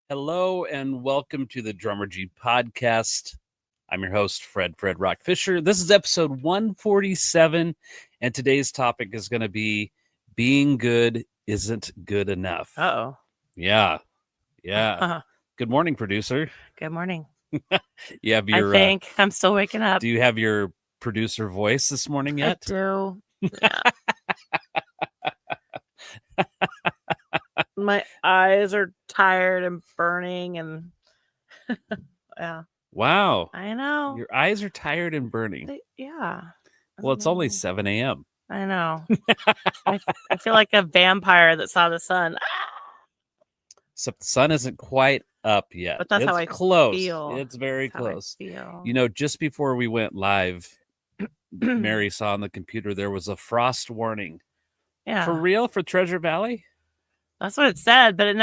Hello and welcome to the Drummergy Podcast. I'm your host, Fred Rock Fisher. This is episode 147, and today's topic is going to be being good isn't good enough. Uh-oh. Yeah. Good morning, producer. Good morning. You have your, I think I'm still waking up. Do you have your producer voice this morning yet? I do. Yeah. My eyes are tired and burning and yeah. Wow. I know. Your eyes are tired and burning. Yeah. Well, it's only 7 a.m. I know. I feel like a vampire that saw the sun. Except the sun isn't quite up yet. But that's it's how I close. feel. It's very That's close. how I feel. You know, just before we went live, Mary saw on the computer there was a frost warning. Yeah. For real? For Treasure Valley? That's what it said, but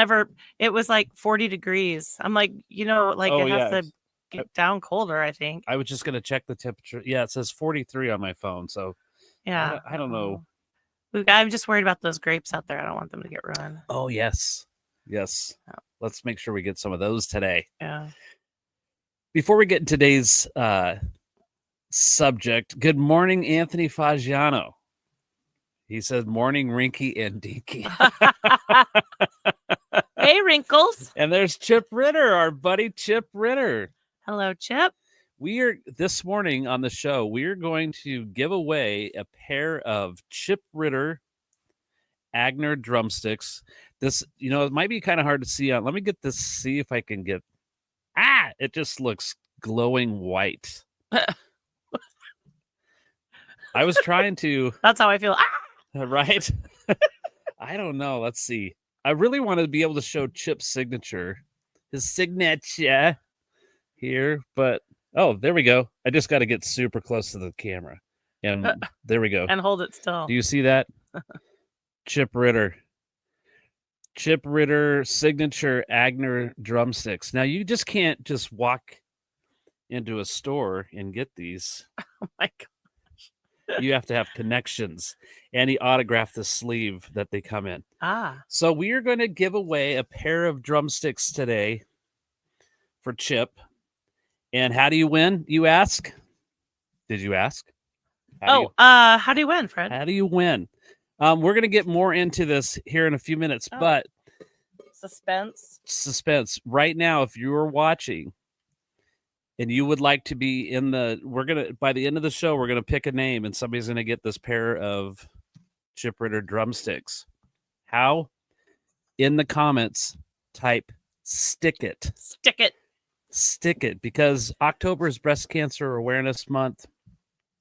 it was like 40 degrees. I'm like, it has to get down colder, I think. I was just going to check the temperature. Yeah, it says 43 on my phone. So yeah, I don't know. I'm just worried about those grapes out there. I don't want them to get ruined. Oh, yes. Oh. Let's make sure we get some of those today. Yeah. Before we get in today's subject, good morning, Anthony Fagiano. He said, morning, Rinky and Dinky. Hey, Wrinkles. And there's Chip Ritter, our buddy Chip Ritter. Hello, Chip. This morning on the show, we're going to give away a pair of Chip Ritter Agner drumsticks. This, it might be kind of hard to see on. Let me get this, see if I can get. It just looks glowing white. I was trying to. That's how I feel. Right? I don't know. Let's see. I really want to be able to show Chip's his signature here, but there we go. I just got to get super close to the camera. And there we go. And hold it still. Do you see that? Chip Ritter signature Agner drumsticks. Now you just can't just walk into a store and get these. Oh my God. You have to have connections, and he autographed the sleeve that they come in. So we are going to give away a pair of drumsticks today for Chip. And how do you win, you ask? Did you ask? How do you win, Fred? How do you win? We're going to get more into this here in a few minutes, but suspense. Right now, if you're watching and you would like to be by the end of the show, we're going to pick a name and somebody's going to get this pair of Chip Ritter drumsticks. How? In the comments, type stick it. Stick it, because October is Breast Cancer Awareness Month,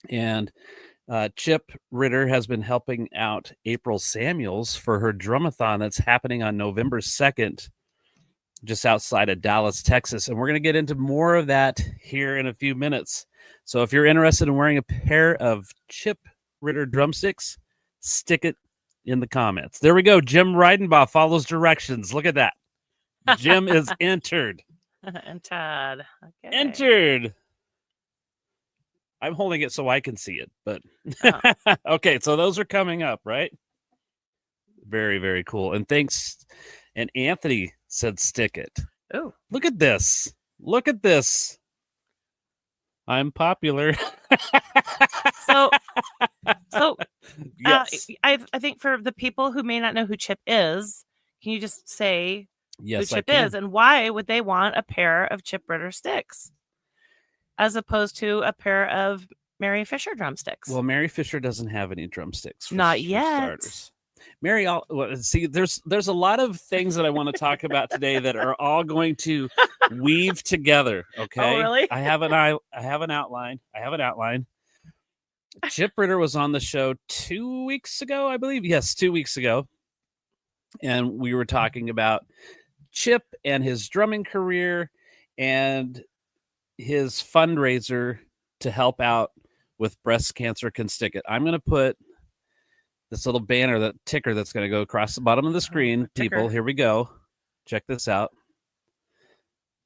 and Chip Ritter has been helping out April Samuels for her drumathon that's happening on November 2nd. Just outside of Dallas, Texas. And we're going to get into more of that here in a few minutes. So if you're interested in wearing a pair of Chip Ritter drumsticks, stick it in the comments. There we go. Jim Reidenbaugh follows directions. Look at that. Jim is entered. Entered. Okay. Entered. I'm holding it so I can see it, but okay. So those are coming up, right? Very, very cool. And thanks. And Anthony said, stick it. Oh, look at this. I'm popular. So yes. I think for the people who may not know who Chip is, can you just say who Chip is and why would they want a pair of Chip Ritter sticks as opposed to a pair of Mary Fisher drumsticks? Well, Mary Fisher doesn't have any drumsticks. Not yet. Starters. Mary, see, there's a lot of things that I want to talk about today that are all going to weave together. Okay. Oh, really? I have an outline. Chip Ritter was on the show 2 weeks ago, I believe. Yes, 2 weeks ago. And we were talking about Chip and his drumming career and his fundraiser to help out with breast cancer can stick it. I'm going to put this little banner, that ticker that's going to go across the bottom of the screen. People, here we go. Check this out.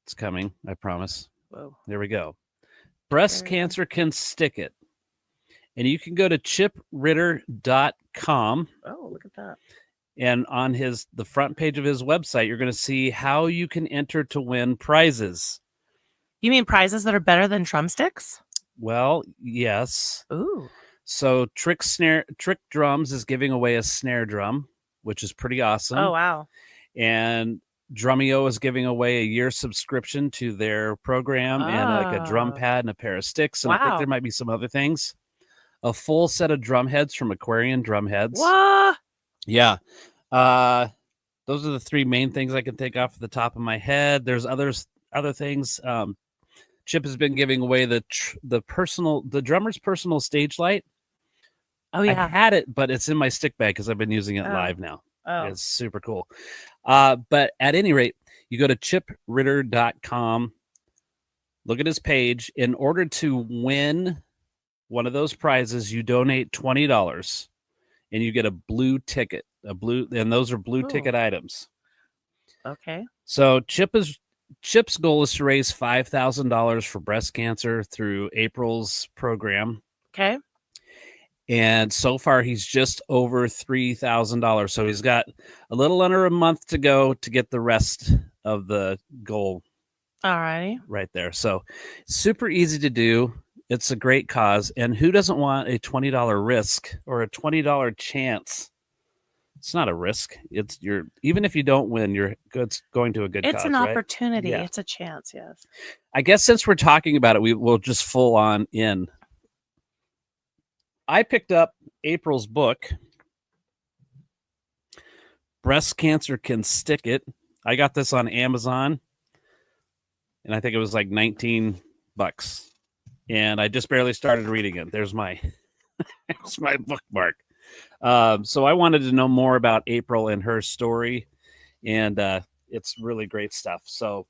It's coming, I promise. Whoa. There we go. Breast cancer can stick it. And you can go to chipritter.com. Oh, look at that. And on the front page of his website, you're going to see how you can enter to win prizes. You mean prizes that are better than drumsticks? Well, yes. Ooh. So Trick Drums is giving away a snare drum, which is pretty awesome. Oh, wow. And Drumeo is giving away a year subscription to their program and like a drum pad and a pair of sticks. And I think there might be some other things. A full set of drum heads from Aquarian Drum Heads. What? Yeah. Those are the three main things I can think off the top of my head. There's other things. Chip has been giving away the drummer's personal stage light. Oh, yeah. I had it, but it's in my stick bag because I've been using it live now. Oh. It's super cool. But at any rate, you go to chipritter.com, look at his page. In order to win one of those prizes, you donate $20 and you get a blue ticket. And those are blue ticket items. Okay. So Chip's goal is to raise $5,000 for breast cancer through April's program. Okay. And so far, he's just over $3,000. So he's got a little under a month to go to get the rest of the goal. All righty. Right there. So super easy to do. It's a great cause. And who doesn't want a $20 risk or a $20 chance? It's not a risk. Even if you don't win, it's going to a good cause. It's an opportunity. Yeah. It's a chance. Yes. I guess since we're talking about it, we'll just full on in. I picked up April's book, Breast Cancer Can Stick It. I got this on Amazon, and I think it was like $19. And I just barely started reading it. There's my bookmark. So I wanted to know more about April and her story, and it's really great stuff. So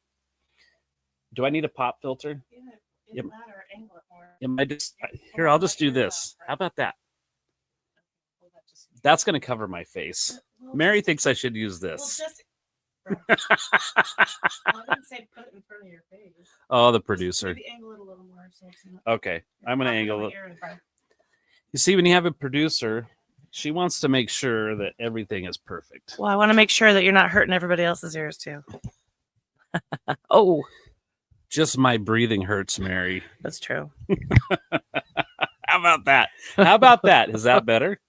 do I need a pop filter? Yeah, Here, I'll just do this. How about that? That's going to cover my face. Mary thinks I should use this. I didn't say put it in front of your face. Oh, the producer. Maybe angle it a little more. Okay, I'm going to angle it. You see, when you have a producer, she wants to make sure that everything is perfect. Well, I want to make sure that you're not hurting everybody else's ears, too. Oh. Just my breathing hurts, Mary. That's true. How about that? Is that better?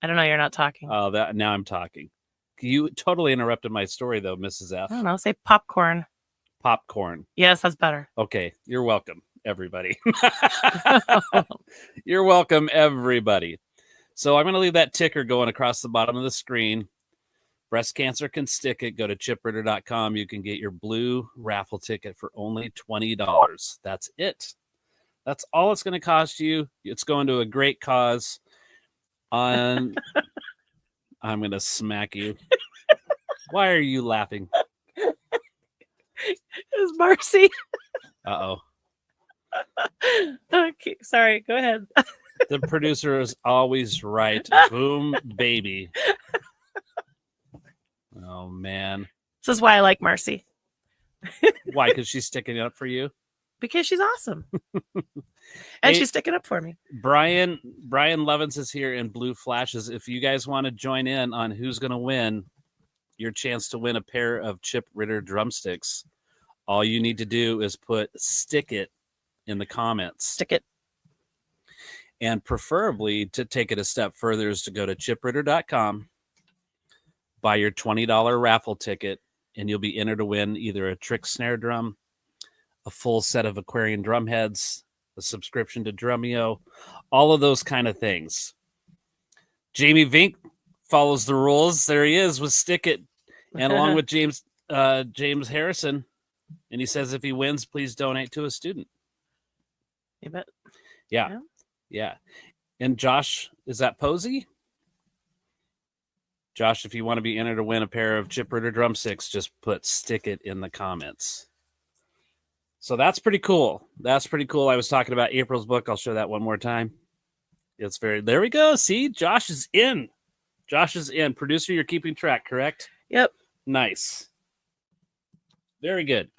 I don't know. You're not talking. Oh, now I'm talking. You totally interrupted my story, though, Mrs. F. I don't know. Say popcorn. Popcorn. Yes, that's better. Okay. You're welcome, everybody. You're welcome, everybody. So I'm going to leave that ticker going across the bottom of the screen. Breast Cancer Can Stick It. Go to chipritter.com. You can get your blue raffle ticket for only $20. That's it. That's all it's going to cost you. It's going to a great cause. I'm going to smack you. Why are you laughing? It was Marcy. Uh-oh. Okay, sorry. Go ahead. The producer is always right. Boom, baby. Oh, man. This is why I like Marcy. Why? Because she's sticking up for you? Because she's awesome. And she's sticking up for me. Brian Levins is here in Blue Flashes. If you guys want to join in on who's going to win your chance to win a pair of Chip Ritter drumsticks, all you need to do is put "stick it" in the comments. Stick it. And preferably, to take it a step further, is to go to chipritter.com, buy your $20 raffle ticket, and you'll be entered to win either a trick snare drum, a full set of Aquarian drum heads, a subscription to Drumeo, all of those kind of things. Jamie Vink follows the rules. There he is with Stick It, and along with James Harrison. And he says if he wins, please donate to a student. You bet. Yeah. And Josh, is that Posey? Josh, if you want to be entered to win a pair of Chip Ritter drumsticks, just put "stick it" in the comments. So that's pretty cool. I was talking about April's book. I'll show that one more time. There we go. See, Josh is in. Producer, you're keeping track, correct? Yep. Nice. Very good.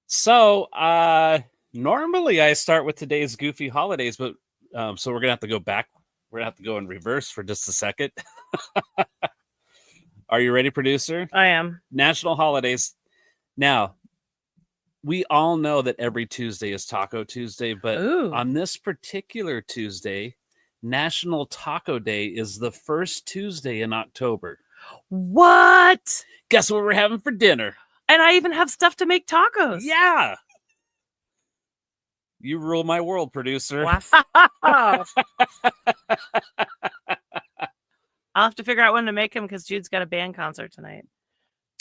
So, normally I start with today's goofy holidays, but so we're going to have to go back We're going to have to go in reverse for just a second. Are you ready, producer? I am. National holidays. Now, we all know that every Tuesday is Taco Tuesday, but on this particular Tuesday, National Taco Day is the first Tuesday in October. What? Guess what we're having for dinner? And I even have stuff to make tacos. Yeah. You rule my world, producer. Wow. I'll have to figure out when to make them because Jude's got a band concert tonight.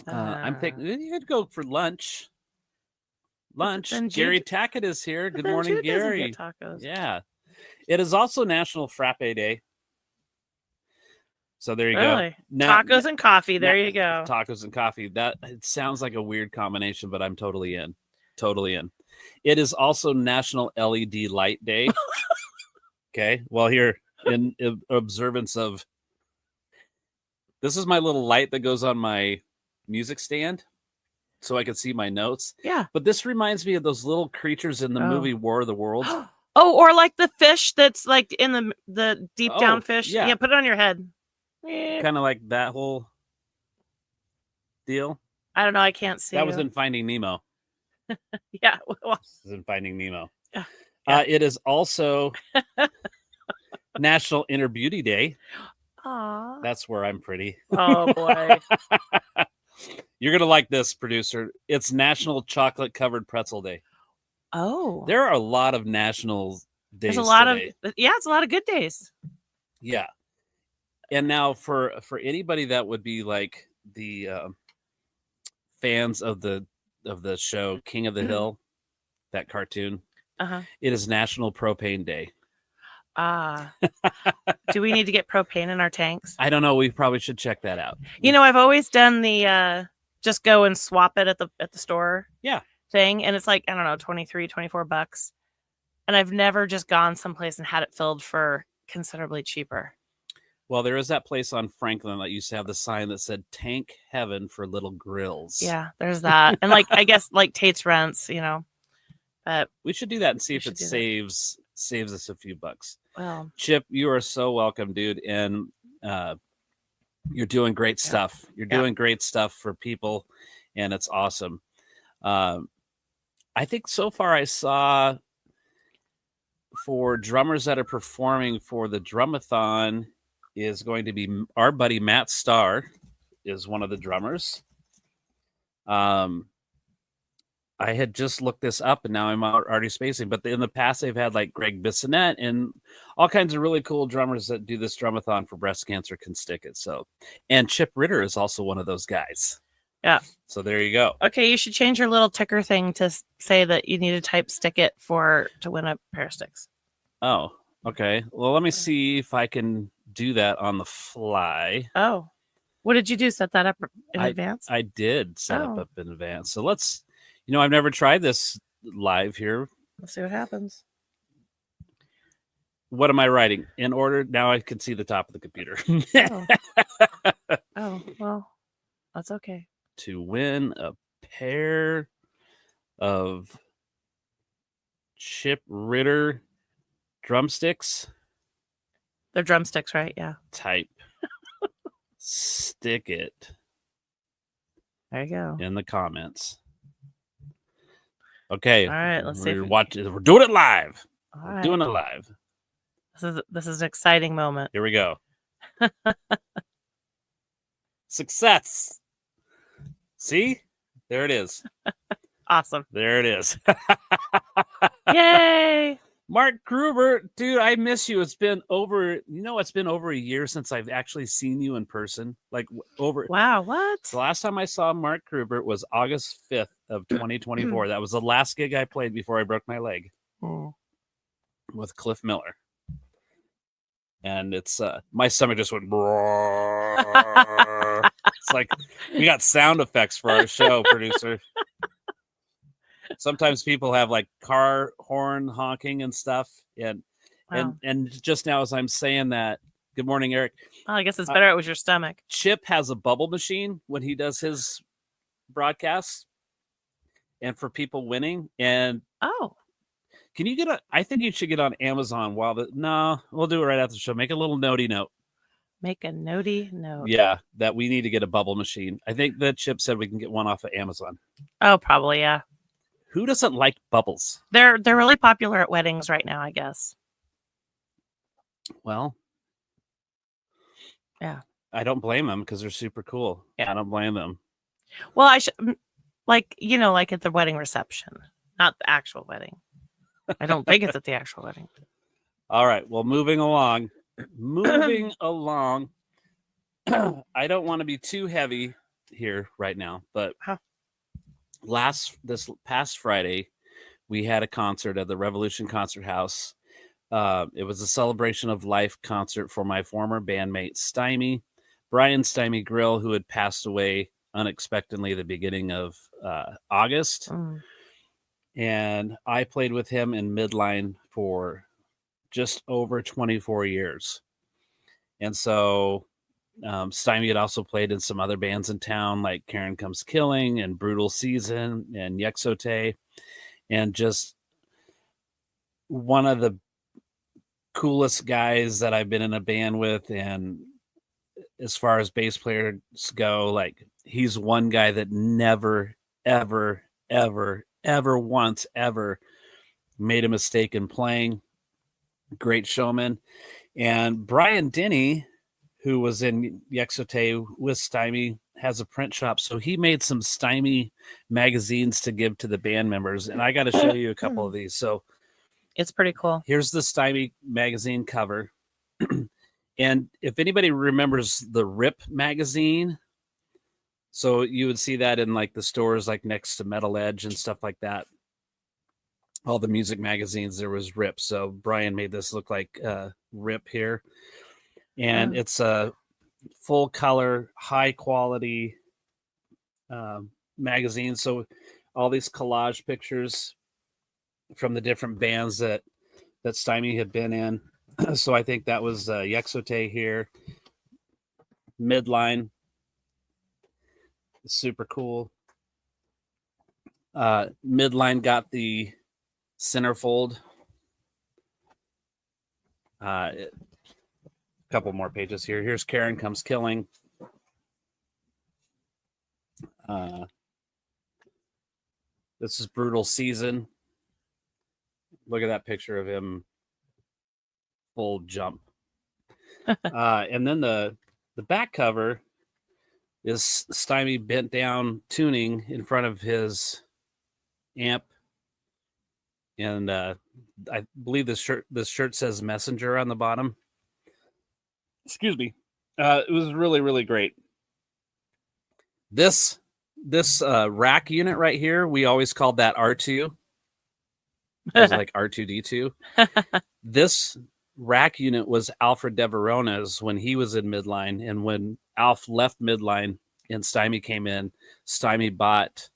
I'm thinking you could go for lunch. Gary Tackett is here. Good morning, Jude Gary. Get tacos. Yeah. It is also National Frappe Day. So there you go. Tacos and coffee. There you go. Tacos and coffee. That it sounds like a weird combination, but I'm totally in. Totally in. It is also National LED Light Day. Okay. Well, here in observance of this is my little light that goes on my music stand so I can see my notes. Yeah. But this reminds me of those little creatures in the movie War of the Worlds. Or like the fish that's like in the deep down fish. Yeah. Put it on your head. Kind of like that whole deal. I don't know. I can't see. That was in Finding Nemo. Yeah. Well, this is in Finding Nemo. Yeah. It is also National Inner Beauty Day. Aww. That's where I'm pretty. Oh, boy. You're going to like this, producer. It's National Chocolate Covered Pretzel Day. Oh. There are a lot of national days. There's a lot today. It's a lot of good days. Yeah. And now for anybody that would be like the fans of the show King of the Hill, that cartoon, it is National Propane Day. Do we need to get propane in our tanks? I don't know. We probably should check that out. I've always done the just go and swap it at the store. Yeah. Thing, and it's like, I don't know, $23-24, and I've never just gone someplace and had it filled for considerably cheaper. Well, there is that place on Franklin that used to have the sign that said "Tank Heaven for Little Grills." Yeah, there's that, and like I guess like Tate's Rents, but we should do that and see if it saves us a few bucks. Well, Chip, you are so welcome, dude, and you're doing great stuff. You're doing great stuff for people, and it's awesome. I think so far I saw for drummers that are performing for the Drumathon is going to be our buddy Matt Starr is one of the drummers. I had just looked this up and now I'm already spacing, but in the past they've had like Greg Bissonette and all kinds of really cool drummers that do this Drumathon for breast cancer can stick it. So, and Chip Ritter is also one of those guys. Yeah. So there you go. Okay, you should change your little ticker thing to say that you need to type stick it to win a pair of sticks. Oh, okay. Well, let me see if I can do that on the fly. Oh. What did you do? Set that up in advance? I did set up in advance. So let's, I've never tried this live here. Let's see what happens. What am I writing? In order? Now I can see the top of the computer. Oh, well, that's okay. To win a pair of Chip Ritter drumsticks. They're drumsticks, right? Yeah. Type. Stick it. There you go. In the comments. Okay. All right. Let's see. We're doing it live. All We're right. doing it live. This is an exciting moment. Here we go. Success. See? There it is. Awesome. There it is. Yay! Mark Gruber, dude, I miss you. It's been over a year since I've actually seen you in person. Like over. Wow, what? The last time I saw Mark Gruber was August 5th of 2024. That was the last gig I played before I broke my leg with Cliff Miller. And it's my stomach just went. It's like we got sound effects for our show, producer. Sometimes people have like car horn honking and stuff, and just now as I'm saying that, good morning, Eric. Oh, I guess it's better it was your stomach. Chip has a bubble machine when he does his broadcasts, and for people winning, and Can you get I think you should get on Amazon no, we'll do it right after the show. Make a little notey note. Make a notey note. Yeah, that we need to get a bubble machine. I think that Chip said we can get one off of Amazon. Oh, probably, yeah. Who doesn't like bubbles? They're really popular at weddings right now, I guess. Well, yeah. I don't blame them because they're super cool. Yeah. I don't blame them. Well, I should, like at the wedding reception, not the actual wedding. I don't think it's at the actual wedding. All right. Well, moving along. I don't want to be too heavy here right now, but this past Friday, we had a concert at the Revolution Concert House. It was a celebration of life concert for my former bandmate Stymie, Brian Stymie Grill, who had passed away unexpectedly at the beginning of August. And I played with him in Midline for just over 24 years. And so Stymie had also played in some other bands in town, like Karen Comes Killing and Brutal Season and Yexote, and just one of the coolest guys that I've been in a band with. And as far as bass players go, like, he's one guy that never, ever, ever, ever once ever made a mistake in playing. Great showman. And Brian Denny, who was in Yexote with Stymie, has a print shop. So he made some Stymie magazines to give to the band members. And I got to show you a couple of these. So it's pretty cool. Here's the Stymie magazine cover. And if anybody remembers the Rip magazine, so you would see that in like the stores, like next to Metal Edge and stuff like that. All the music magazines, there was Rip. So Brian made this look like Rip here. And it's a full color, high quality magazine. So all these collage pictures from the different bands that Stymie had been in. So I think that was Yexote here. Midline. Super cool. Midline got the centerfold. A couple more pages here. Here's Karen Comes Killing. This is Brutal Season. Look at that picture of him full jump. And then the back cover is Stymie bent down tuning in front of his amp. And I believe this shirt says Messenger on the bottom. Excuse me. It was really, really great. This rack unit right here, we always called that R2. It was like R2D2. This rack unit was Alfred De Verona's when he was in Midline. And when Alf left Midline and Stymie came in, Stymie bought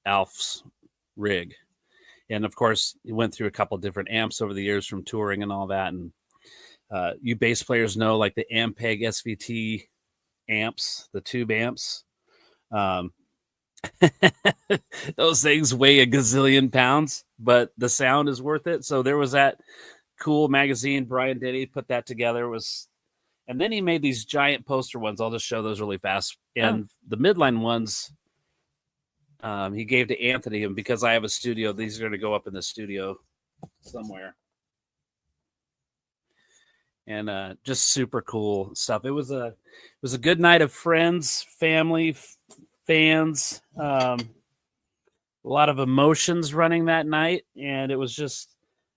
Alf's rig. And of course, he went through a couple different amps over the years from touring and all that. And you bass players know, like the Ampeg SVT amps, the tube amps. Those things weigh a gazillion pounds, but the sound is worth it. So there was that cool magazine. Brian Denny put that together. And then he made these giant poster ones. I'll just show those really fast. And the Midline ones, he gave to Anthony, and because I have a studio, these are going to go up in the studio somewhere. And just super cool stuff. It was a good night of friends, family, fans, a lot of emotions running that night, and it was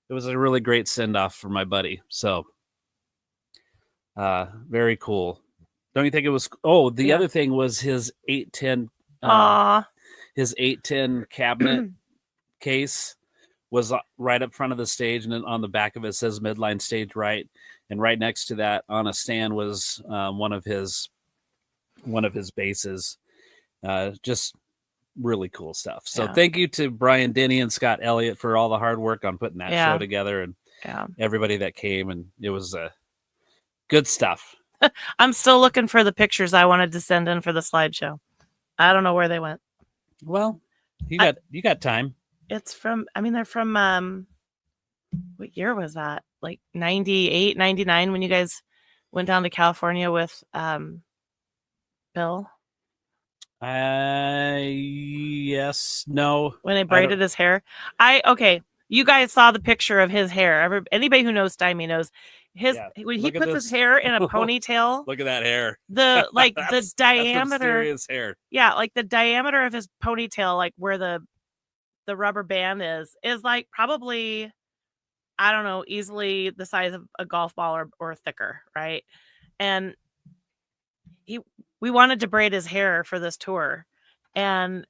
a really great send-off for my buddy. So very cool. Don't you think it was? The other thing was his 810 his 810 cabinet case was right up front of the stage, and then on the back of it says Midline Stage Right, and right next to that on a stand was one of his basses. Just really cool stuff. So thank you to Brian Denny and Scott Elliott for all the hard work on putting that show together, and everybody that came, and it was good stuff. I'm still looking for the pictures I wanted to send in for the slideshow. I don't know where they went. Well, you got time. It's from, they're from what year was that? Like 98, 99 when you guys went down to California with Bill? Yes, no. When they braided his hair. Okay. You guys saw the picture of his hair. Anybody who knows Stymie knows when he puts his hair in a ponytail. Look at that hair. The diameter. That's serious hair. Yeah, like the diameter of his ponytail, like where the rubber band is like probably, I don't know, easily the size of a golf ball or thicker, right? And we wanted to braid his hair for this tour, and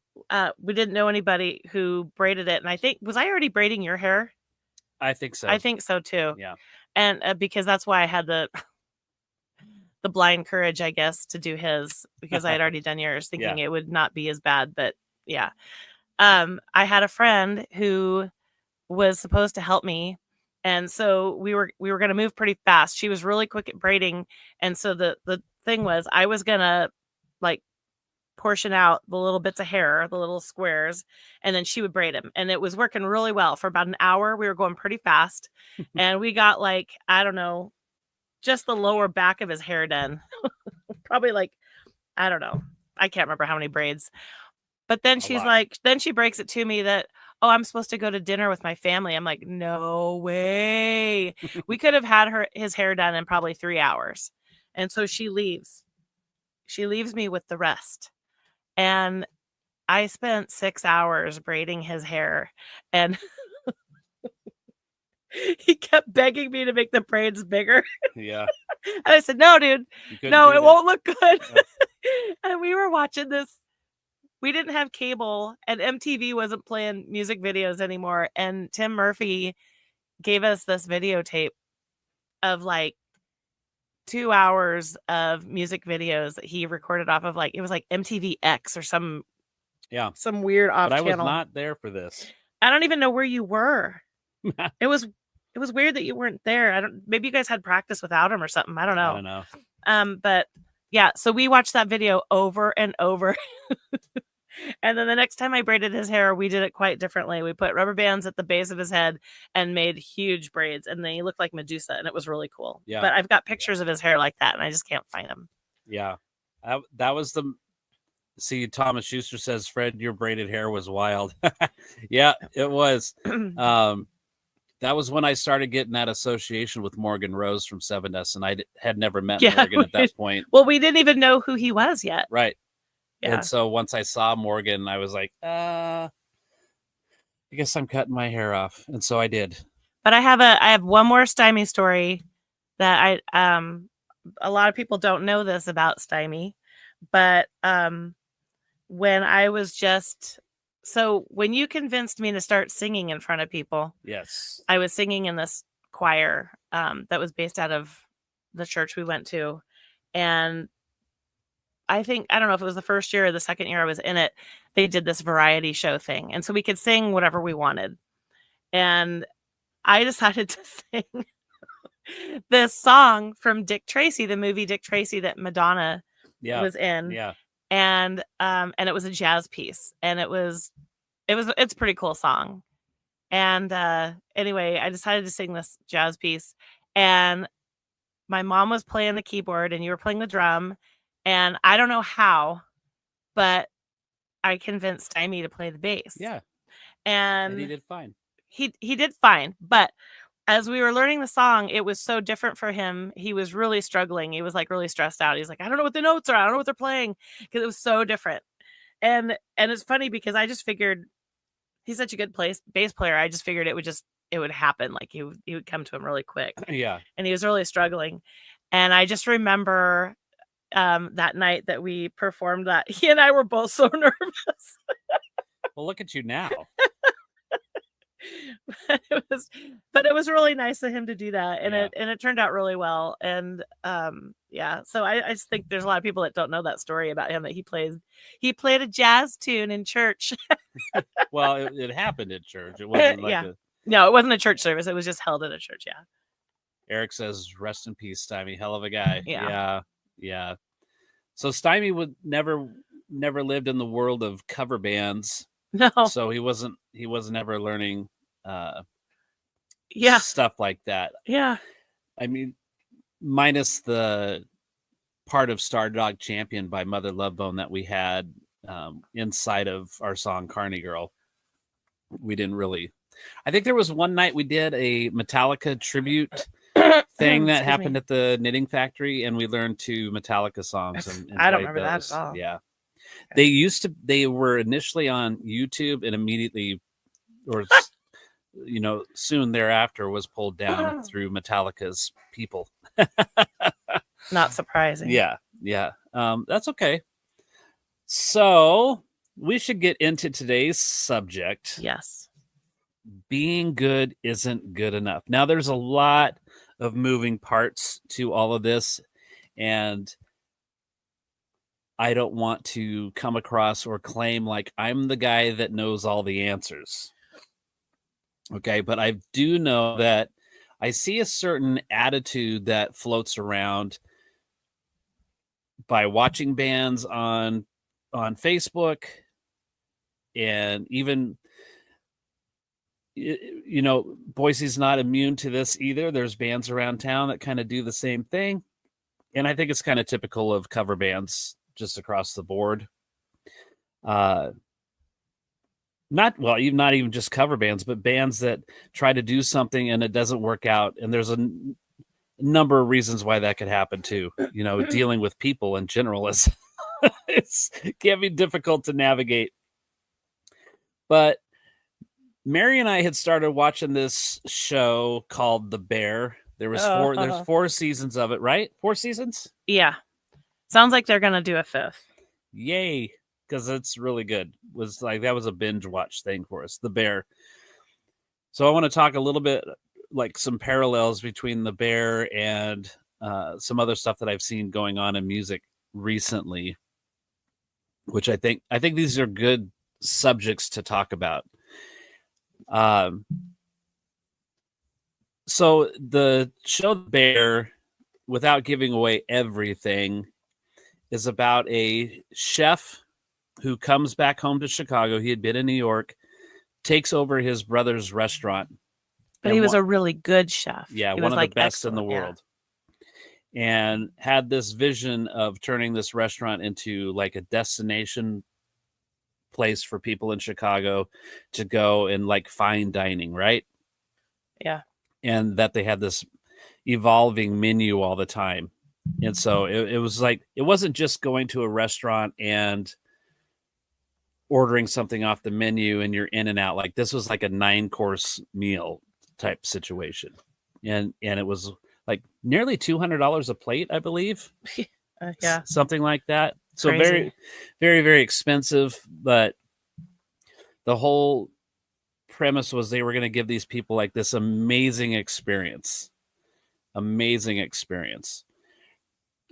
we didn't know anybody who braided it. And I think, was I already braiding your hair? I think so. I think so too. Yeah. And because that's why I had the blind courage, I guess, to do his, because I had already done yours, thinking it would not be as bad. But yeah, I had a friend who was supposed to help me, and so we were going to move pretty fast. She was really quick at braiding, and so the thing was, I was gonna like portion out the little bits of hair, the little squares, and then she would braid them. And it was working really well for about an hour. We were going pretty fast, and we got like, I don't know, just the lower back of his hair done. Probably like, I don't know, I can't remember how many braids. But then she's like, then she breaks it to me that, oh, I'm supposed to go to dinner with my family. I'm like, no way. We could have had his hair done in probably 3 hours. And so she leaves. She leaves me with the rest. And I spent 6 hours braiding his hair. And he kept begging me to make the braids bigger. Yeah. And I said, no, dude. No, it won't look good. And we were watching this. We didn't have cable, and MTV wasn't playing music videos anymore. And Tim Murphy gave us this videotape of like 2 hours of music videos that he recorded off of, like, it was like MTV X or some weird off channel. But I was not there for this. I don't even know where you were. It was weird that you weren't there. Maybe you guys had practice without him or something. I don't know. But yeah, so we watched that video over and over. And then the next time I braided his hair, we did it quite differently. We put rubber bands at the base of his head and made huge braids. And then he looked like Medusa, and it was really cool. Yeah. But I've got pictures of his hair like that, and I just can't find them. Yeah. That was see, Thomas Schuster says, Fred, your braided hair was wild. Yeah, it was. That was when I started getting that association with Morgan Rose from Seven S, and I had never met Morgan at that point. Well, we didn't even know who he was yet. Right. Yeah. And so once I saw Morgan, I was like, I guess I'm cutting my hair off. And so I did. But I have one more Stymie story that a lot of people don't know this about Stymie. But when I was when you convinced me to start singing in front of people. Yes. I was singing in this choir that was based out of the church we went to. And I don't know if it was the first year or the second year I was in it, they did this variety show thing. And so we could sing whatever we wanted. And I decided to sing this song from Dick Tracy, the movie Dick Tracy that Madonna was in. Yeah. And it was a jazz piece. And it's a pretty cool song. And anyway, I decided to sing this jazz piece. And my mom was playing the keyboard and you were playing the drum. And I don't know how, but I convinced Stymie to play the bass. Yeah. And he did fine. He did fine. But as we were learning the song, it was so different for him. He was really struggling. He was like really stressed out. He's like, I don't know what the notes are. I don't know what they're playing, because it was so different. And it's funny because I just figured he's such a good bass player. I just figured it would happen. Like he would come to him really quick. Yeah. And he was really struggling. And I just remember that night that we performed that, he and I were both so nervous. Well, look at you now. But it was really nice of him to do that, and it turned out really well. And so I just think there's a lot of people that don't know that story about him, that he played a jazz tune in church. Well, it happened at church. It wasn't like no, it wasn't a church service. It was just held at a church. Yeah. Eric says, "Rest in peace, Stymie. Hell of a guy." Yeah. So Stymie would never lived in the world of cover bands. No. So he wasn't ever learning. stuff like that. Yeah. I mean, minus the part of Star Dog Champion by Mother Love Bone that we had inside of our song Carney Girl. We didn't really. I think there was one night we did a Metallica tribute thing that happened at the Knitting Factory, and we learned 2 Metallica songs. And I don't remember that at all. Yeah. They were initially on YouTube and immediately, or soon thereafter, was pulled down through Metallica's people. Not surprising. Yeah. That's okay. So we should get into today's subject. Yes. Being good isn't good enough. Now, there's a lot of moving parts to all of this, and I don't want to come across or claim like I'm the guy that knows all the answers. Okay, but I do know that I see a certain attitude that floats around by watching bands on Facebook, and even, Boise's not immune to this either. There's bands around town that kind of do the same thing, and I think it's kind of typical of cover bands just across the board. Not even just cover bands, but bands that try to do something and it doesn't work out. And there's a number of reasons why that could happen too. Dealing with people in general is it can be difficult to navigate. But Mary and I had started watching this show called The Bear. There's 4 seasons of it, right? 4 seasons? Yeah. Sounds like they're going to do a 5th. Yay. Because it's really good. That was a binge watch thing for us, The Bear. So I want to talk a little bit, like some parallels between The Bear and some other stuff that I've seen going on in music recently, which I think these are good subjects to talk about. So the show The Bear, without giving away everything, is about a chef who comes back home to Chicago. He had been in New York, takes over his brother's restaurant. But he was a really good chef. Yeah, one of the best in the world. Yeah. And had this vision of turning this restaurant into like a destination place for people in Chicago to go and like fine dining, right? Yeah. And that they had this evolving menu all the time. And so it was like, it wasn't just going to a restaurant and ordering something off the menu and you're in and out. Like this was like a 9-course meal type situation. And it was like nearly $200 a plate, I believe. Yeah. Something like that. So Crazy. Very, very, very expensive. But the whole premise was they were going to give these people like this amazing experience.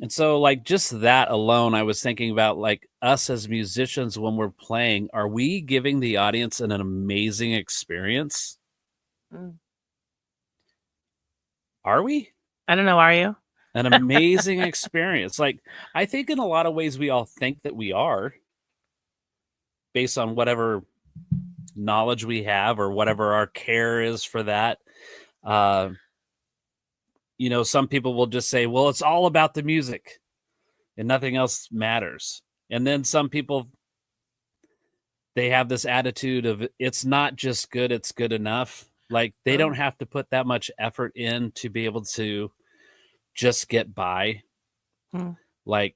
And so like just that alone, I was thinking about like us as musicians when we're playing, are we giving the audience an amazing experience? Are we? I don't know. Are you? An amazing experience. Like, I think in a lot of ways we all think that we are, based on whatever knowledge we have or whatever our care is for that. Some people will just say, well, it's all about the music and nothing else matters. And then some people, they have this attitude of it's not just good, it's good enough. Like they don't have to put that much effort in to be able to just get by. Like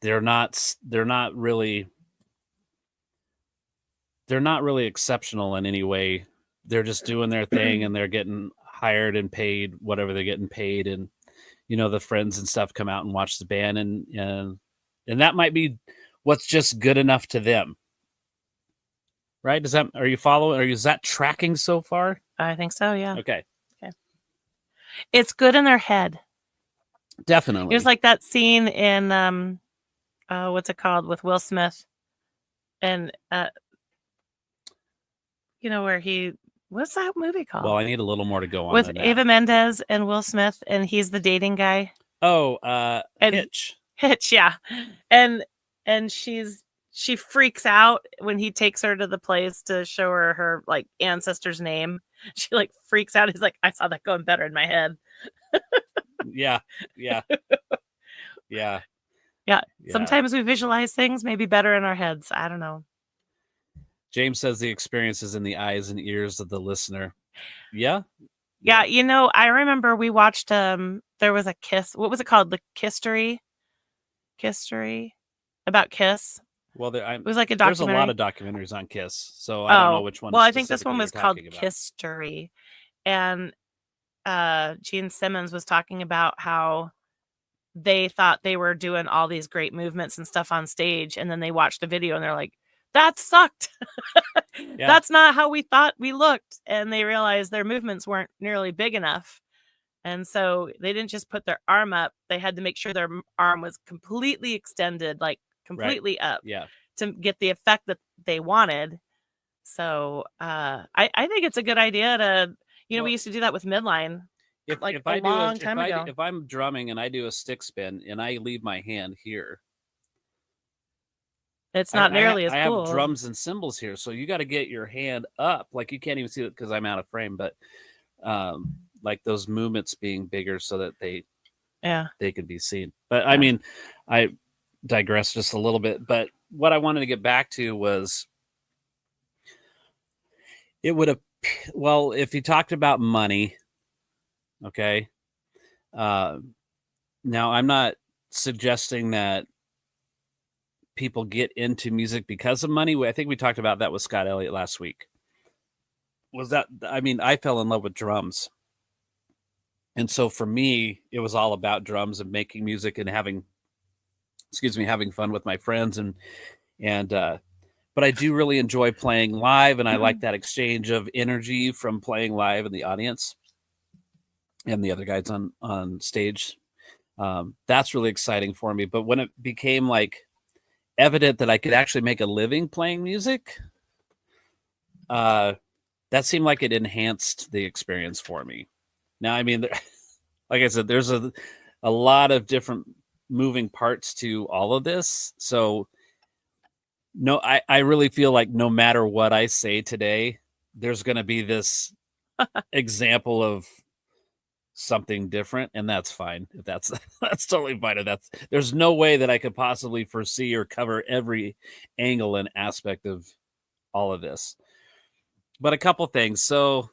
they're not really exceptional in any way. They're just doing their thing and they're getting hired and paid whatever they're getting paid, and the friends and stuff come out and watch the band, and that might be what's just good enough to them, right? Are you following, or is that tracking so far? I think so, yeah. Okay. It's good in their head. Definitely. It was like that scene in what's it called, with Will Smith, and where what's that movie called? Well, I need a little more to go on with than Eva that. Mendes and Will Smith, and he's the dating guy. Oh, Hitch. Hitch, yeah. And she's she freaks out when he takes her to the place to show her like ancestor's name. She like freaks out. He's like, I saw that going better in my head. Yeah. Sometimes we visualize things maybe better in our heads. I don't know. James says the experience is in the eyes and ears of the listener. Yeah. You know, I remember we watched there was a Kiss. What was it called? The Kisstory about Kiss. Well, it was like a there's documentary. a lot of documentaries on Kiss, so I don't know which one. Well, I think this one was called Kisstory, and Gene Simmons was talking about how they thought they were doing all these great movements and stuff on stage, and then they watched a video and they're like, that sucked. That's not how we thought we looked. And they realized their movements weren't nearly big enough. And so they didn't just put their arm up. They had to make sure their arm was completely extended, like completely up to get the effect that they wanted. So I think it's a good idea to, we used to do that with midline. If I'm drumming and I do a stick spin and I leave my hand here, it's not nearly as cool. I have drums and cymbals here, so you got to get your hand up. Like you can't even see it because I'm out of frame, but like those movements being bigger so that they could be seen. But I mean, I digress just a little bit. But what I wanted to get back to was it would have. Well, if you talked about money, okay. Now I'm not suggesting that people get into music because of money. I think we talked about that with Scott Elliott last week. I fell in love with drums. And so for me, it was all about drums and making music and having fun with my friends. But I do really enjoy playing live, and I like that exchange of energy from playing live and the audience and the other guys on stage. That's really exciting for me. But when it became like evident that I could actually make a living playing music, that seemed like it enhanced the experience for me. Now, I mean, like I said, there's a lot of different moving parts to all of this. So no, I really feel like no matter what I say today, there's going to be this example of something different, and that's fine. That's totally fine. And there's no way that I could possibly foresee or cover every angle and aspect of all of this. But a couple things. So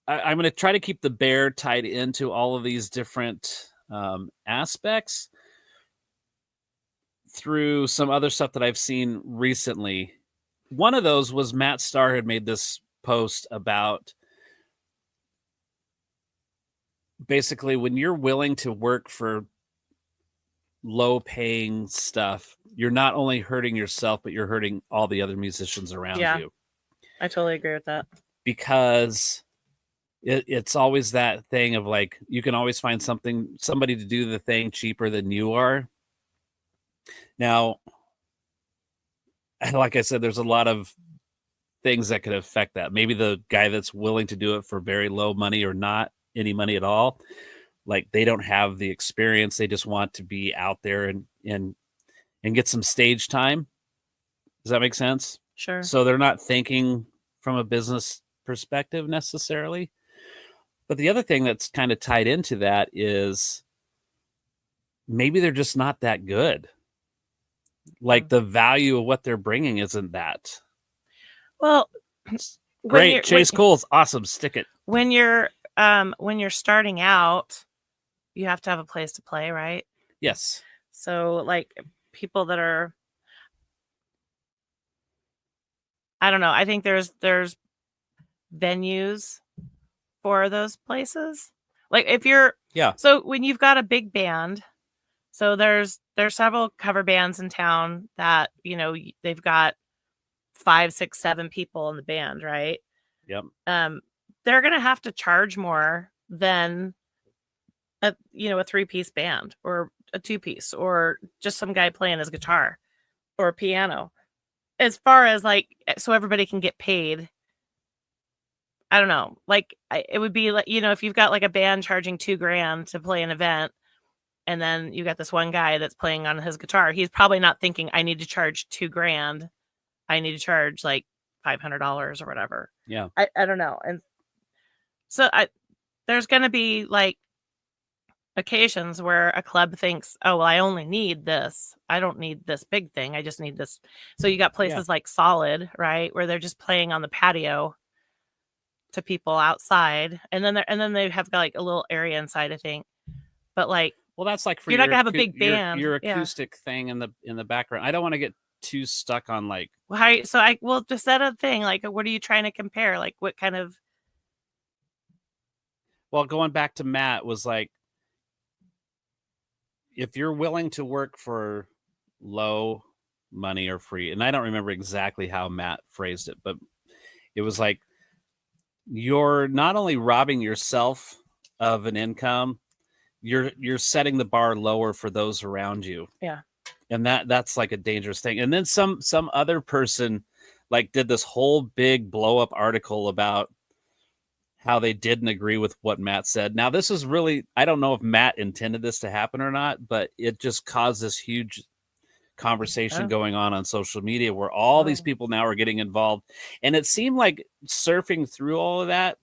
I'm going to try to keep the bear tied into all of these different aspects through some other stuff that I've seen recently. One of those was Matt Starr had made this post about basically when you're willing to work for low paying stuff, you're not only hurting yourself, but you're hurting all the other musicians around you. I totally agree with that. Because it's always that thing of like, you can always find somebody to do the thing cheaper than you are. Now, like I said, there's a lot of things that could affect that. Maybe the guy that's willing to do it for very low money or not any money at all, like they don't have the experience. They just want to be out there and get some stage time. Does that make sense? Sure. So they're not thinking from a business perspective necessarily. But the other thing that's kind of tied into that is maybe they're just not that good. Like the value of what they're bringing isn't that. Well, great. Chase Cole's awesome. Stick it. When you're starting out, you have to have a place to play, right? Yes. So like people that are, I don't know. I think there's venues for those places. Like if you're, so when you've got a big band, so there's several cover bands in town that, they've got 5, 6, 7 people in the band, right? Yep. They're going to have to charge more than a 3-piece band or a 2-piece or just some guy playing his guitar or a piano. As far as like, so everybody can get paid. I don't know. Like it would be like, if you've got like a band charging $2,000 to play an event, And then you got this one guy that's playing on his guitar. He's probably not thinking, I need to charge $2,000. I need to charge like $500 or whatever. Yeah. I don't know. And so there's going to be like occasions where a club thinks, oh, well, I only need this. I don't need this big thing. I just need this. So you got places like Solid, right, where they're just playing on the patio to people outside, and then they have got like a little area inside, I think. But like, well, that's like for you're not gonna have a big band, your acoustic thing in the background. I don't want to get too stuck on like. Well, just that a thing. Like, what are you trying to compare? Like, what kind of? Well, going back to Matt was like, if you're willing to work for low money or free, and I don't remember exactly how Matt phrased it, but it was like, you're not only robbing yourself of an income, you're setting the bar lower for those around you. Yeah. And that's like a dangerous thing. And then some other person like did this whole big blow up article about how they didn't agree with what Matt said. Now, this is really, I don't know if Matt intended this to happen or not, but it just caused this huge conversation going on social media where all these people now are getting involved. And it seemed like surfing through all of that,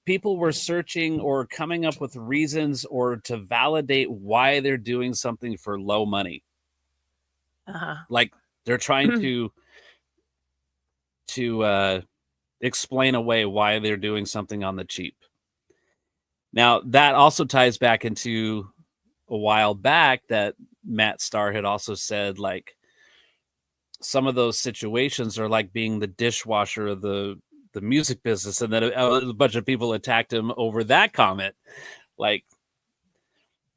people were searching or coming up with reasons or to validate why they're doing something for low money. Like they're trying to explain away why they're doing something on the cheap. Now, that also ties back into a while back that Matt Starr had also said, like, some of those situations are like being the dishwasher of the music business, and then a bunch of people attacked him over that comment. Like,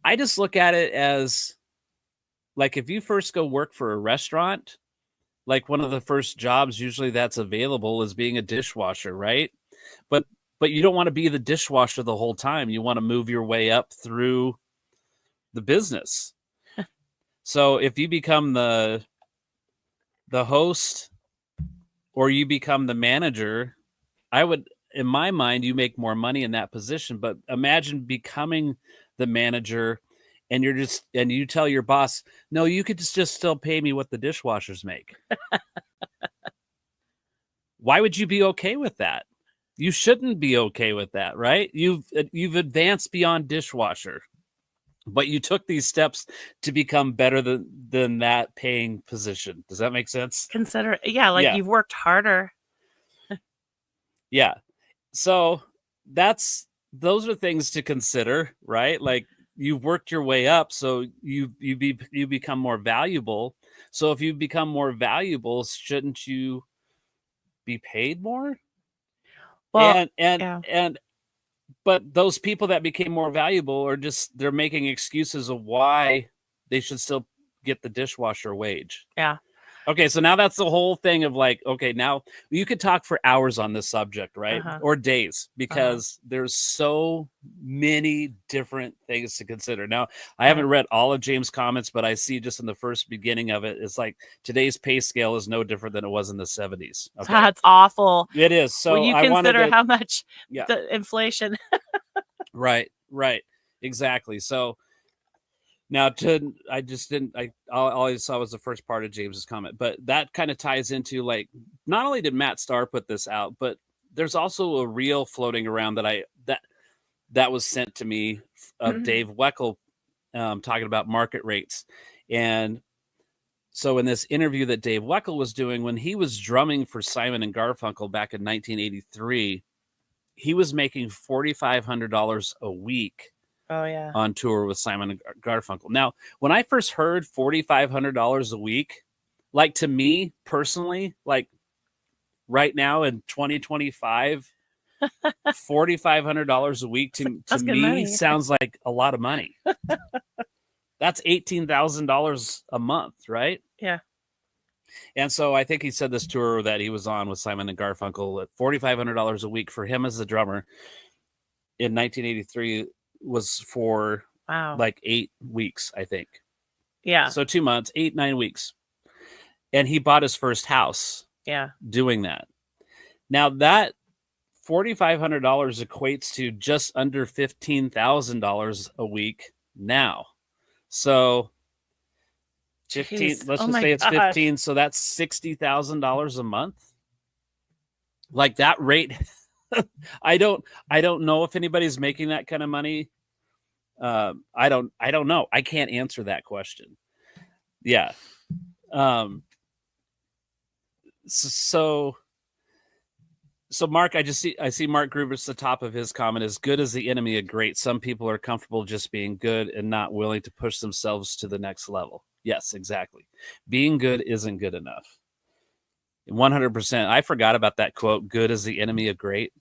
I just look at it as, like, if you first go work for a restaurant, like one of the first jobs usually that's available is being a dishwasher, right? But you don't want to be the dishwasher the whole time. You want to move your way up through the business. So if you become the host or you become the manager, I would, in my mind, you make more money in that position. But imagine becoming the manager and you tell your boss, no, you could just still pay me what the dishwashers make. Why would you be okay with that? You shouldn't be okay with that, right? You've advanced beyond dishwasher, but you took these steps to become better than that paying position. Does that make sense? You've worked harder. Yeah. So those are things to consider, right? Like, you've worked your way up, so you become more valuable. So if you become more valuable, shouldn't you be paid more? Well, but those people that became more valuable are they're making excuses of why they should still get the dishwasher wage. Yeah. Okay, so now that's the whole thing of like, okay, now you could talk for hours on this subject, right? Or days, because there's so many different things to consider. Now, I haven't read all of James' comments, but I see just in the first beginning of it, it's like today's pay scale is no different than it was in the 70s. Okay? That's awful. It is. So when you consider how much the inflation. Right. Exactly. So now, all I saw was the first part of James's comment, but that kind of ties into, like, not only did Matt Starr put this out, but there's also a reel floating around that was sent to me of Dave Weckl talking about market rates. And so in this interview that Dave Weckl was doing, when he was drumming for Simon and Garfunkel back in 1983, he was making $4,500 a week. Oh, yeah. On tour with Simon and Garfunkel. Now, when I first heard $4,500 a week, like, to me personally, like right now in 2025, $4,500 a week to me sounds like a lot of money. That's $18,000 a month, right? Yeah. And so I think he said this tour that he was on with Simon and Garfunkel at $4,500 a week for him as a drummer in 1983 was for like 8 weeks, I think. Yeah. So 2 months, 8-9 weeks. And he bought his first house. Yeah. Doing that. Now that $4,500 equates to just under $15,000 a week now. So 15, Jeez. let's Oh just my say it's gosh. 15. So that's $60,000 a month. Like that rate. I don't know if anybody's making that kind of money. I don't know. I can't answer that question. Yeah. So Mark, I see Mark Gruber's the top of his comment. As good as the enemy of great. Some people are comfortable just being good and not willing to push themselves to the next level. Yes, exactly. Being good isn't good enough. 100%. I forgot about that quote. Good is the enemy of great.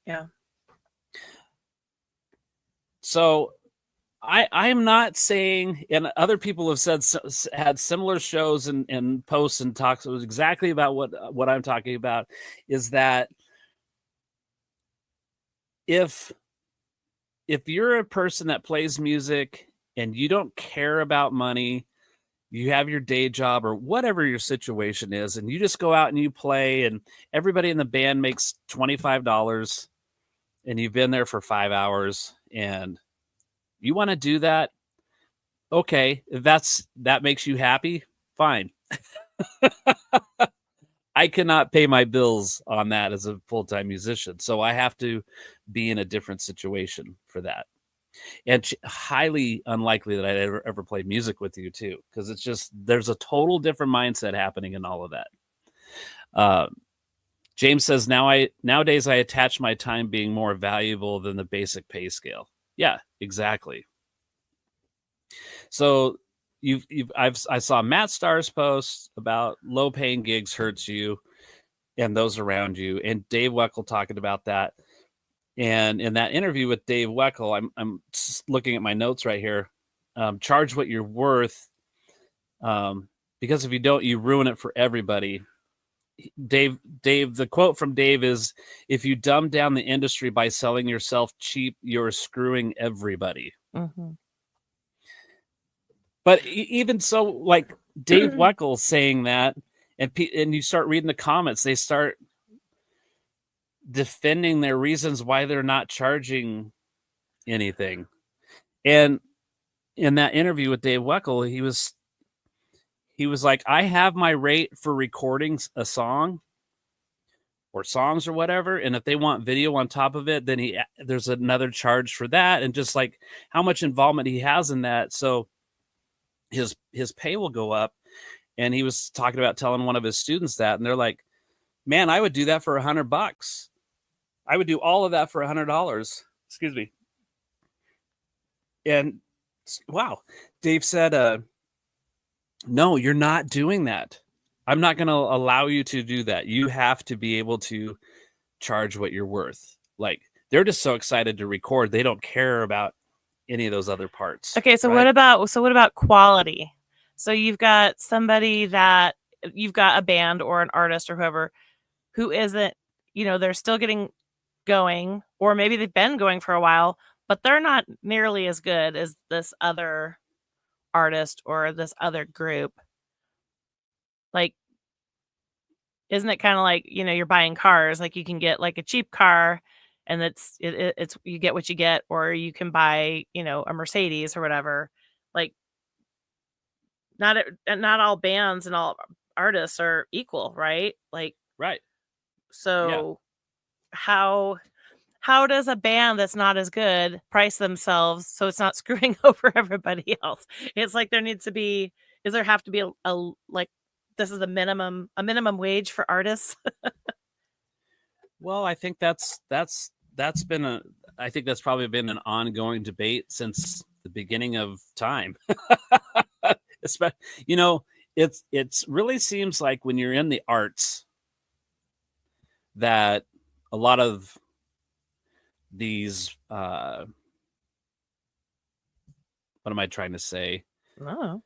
Yeah. So I'm not saying, and other people have said, had similar shows and posts and talks exactly about what I'm talking about, is that if you're a person that plays music and you don't care about money, you have your day job or whatever your situation is, and you just go out and you play, and everybody in the band makes $25, and you've been there for 5 hours, and you want to do that, okay, if that makes you happy, fine. I cannot pay my bills on that as a full-time musician, so I have to be in a different situation for that. And highly unlikely that I'd ever play music with you too, because it's just, there's a total different mindset happening in all of that. James says, nowadays I attach my time being more valuable than the basic pay scale. Yeah, exactly. So I saw Matt Starr's post about low paying gigs hurts you and those around you, and Dave Weckl talking about that. And in that interview with Dave Weckl, I'm just looking at my notes right here. Charge what you're worth, because if you don't, you ruin it for everybody. Dave, the quote from Dave is, if you dumb down the industry by selling yourself cheap, you're screwing everybody. Mm-hmm. But even so, like Dave Weckl saying that, and you start reading the comments, they start defending their reasons why they're not charging anything. And in that interview with Dave Weckl, he was like, I have my rate for recording a song or songs or whatever, and if they want video on top of it, then there's another charge for that, and just like how much involvement he has in that, so his pay will go up. And he was talking about telling one of his students that, and they're like, man, I would do that for $100. I would do all of that for $100. Excuse me. And wow, Dave said, no, you're not doing that. I'm not going to allow you to do that. You have to be able to charge what you're worth. Like, they're just so excited to record, they don't care about any of those other parts. Okay, so right? what about quality? So you've got somebody that you've got a band or an artist or whoever who isn't, they're still getting going, or maybe they've been going for a while, but they're not nearly as good as this other artist or this other group. Like, isn't it kind of like, you're buying cars, like you can get like a cheap car and it's you get what you get, or you can buy, a Mercedes or whatever. Like, not all bands and all artists are equal, right? Like, right. So yeah. How does a band that's not as good price themselves so it's not screwing over everybody else? It's like there have to be a like, this is a minimum wage for artists? Well, I think that's been I think that's probably been an ongoing debate since the beginning of time. Especially, it's really seems like when you're in the arts that a lot of these what am I trying to say? Oh.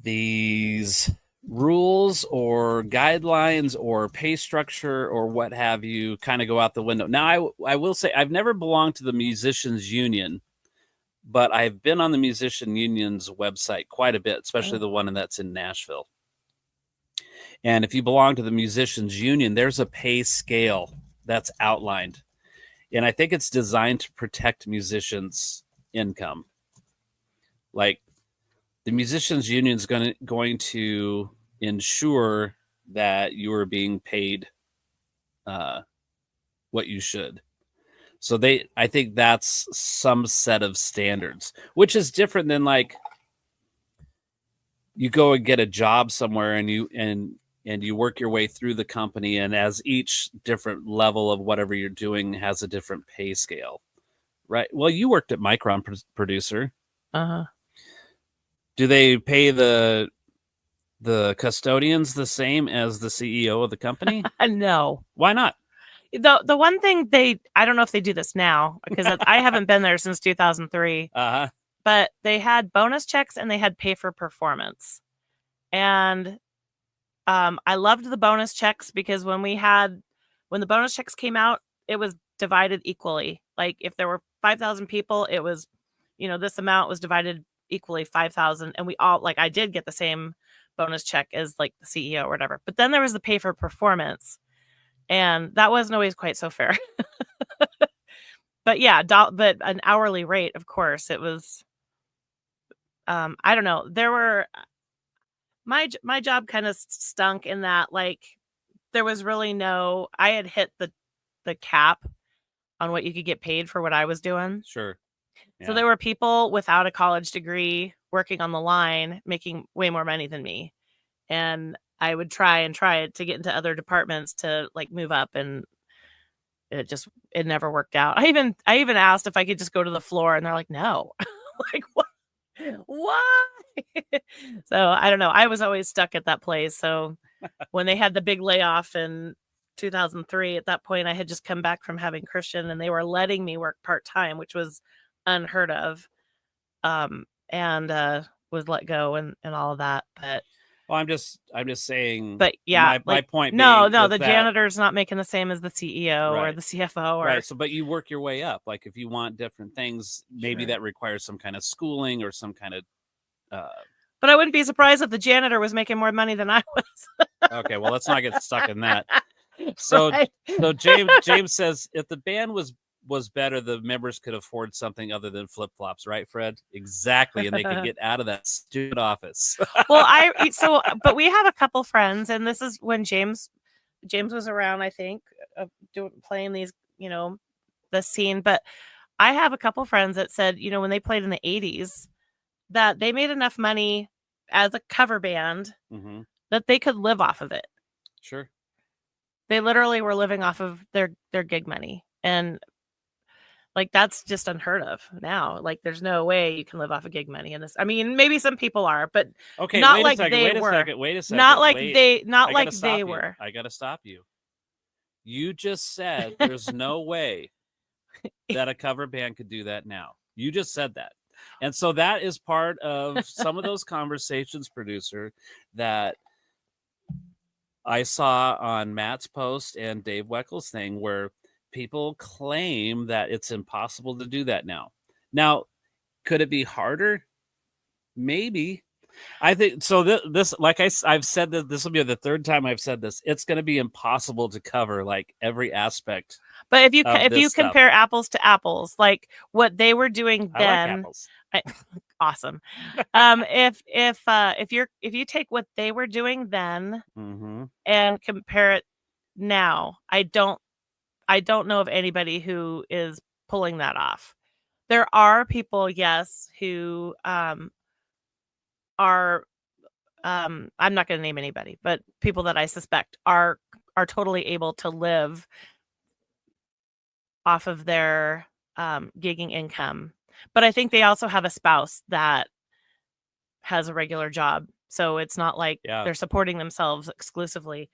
These rules or guidelines or pay structure or what have you kind of go out the window. Now, I will say I've never belonged to the musicians union, but I've been on the musician union's website quite a bit, especially the one that's in Nashville. And if you belong to the musicians union, there's a pay scale that's outlined. And I think it's designed to protect musicians' income. like the musicians union is going to ensure that you are being paid what you should. So I think that's some set of standards, which is different than like you go and get a job somewhere and you work your way through the company, and as each different level of whatever you're doing has a different pay scale, right? Well, you worked at Micron producer. Uh-huh. Do they pay the custodians the same as the CEO of the company? No. Why not? The one thing I don't know if they do this now, because I haven't been there since 2003. Uh-huh. But they had bonus checks and they had pay for performance. And I loved the bonus checks because when the bonus checks came out, it was divided equally. Like if there were 5,000 people, it was, this amount was divided equally 5,000. And we all, like, I did get the same bonus check as like the CEO or whatever. But then there was the pay for performance. And that wasn't always quite so fair. But yeah, but an hourly rate, of course, it was, I don't know. There were, my job kind of stunk in that, like, there was really I had hit the cap on what you could get paid for what I was doing. Sure. Yeah. So there were people without a college degree working on the line, making way more money than me. And I would try to get into other departments to like move up, and it never worked out. I even asked if I could just go to the floor, and they're like, no. Like, what? Why? So I don't know. I was always stuck at that place. So when they had the big layoff in 2003, at that point I had just come back from having Christian, and they were letting me work part-time, which was unheard of. And was let go and all of that. But well, I'm just saying. But yeah, my point. No, the janitor's not making the same as the CEO right. or the CFO. Right. So, but you work your way up. Like if you want different things, maybe that requires some kind of schooling or some kind of. But I wouldn't be surprised if the janitor was making more money than I was. Okay, well, let's not get stuck in that. So, right. So James says if the band was better, the members could afford something other than flip-flops, right, Fred? Exactly, and they could get out of that stupid office. Well, but we have a couple friends, and this is when James was around, I think, playing these, the scene. But I have a couple friends that said, when they played in the 80s, that they made enough money as a cover band that they could live off of it. Sure. They literally were living off of their gig money. And like, that's just unheard of now. Like, there's no way you can live off of gig money in this. I mean, maybe some people are, but okay, not like they were. Wait a second. Not like they were. I got to stop you. You just said there's no way that a cover band could do that now. You just said that. And so that is part of some of those conversations, producer, that I saw on Matt's post and Dave Weckel's thing, where people claim that it's impossible to do that now. Now, could it be harder? Maybe. I think so. This like I've said that this will be the third time I've said this. It's going to be impossible to cover like every aspect. But if you compare apples to apples, like what they were doing then, I like apples. Awesome. If you take what they were doing then and compare it now, I don't know of anybody who is pulling that off. There are people, yes, who are I'm not going to name anybody, but people that I suspect are totally able to live off of their gigging income. But I think they also have a spouse that has a regular job, so it's not like they're supporting themselves exclusively.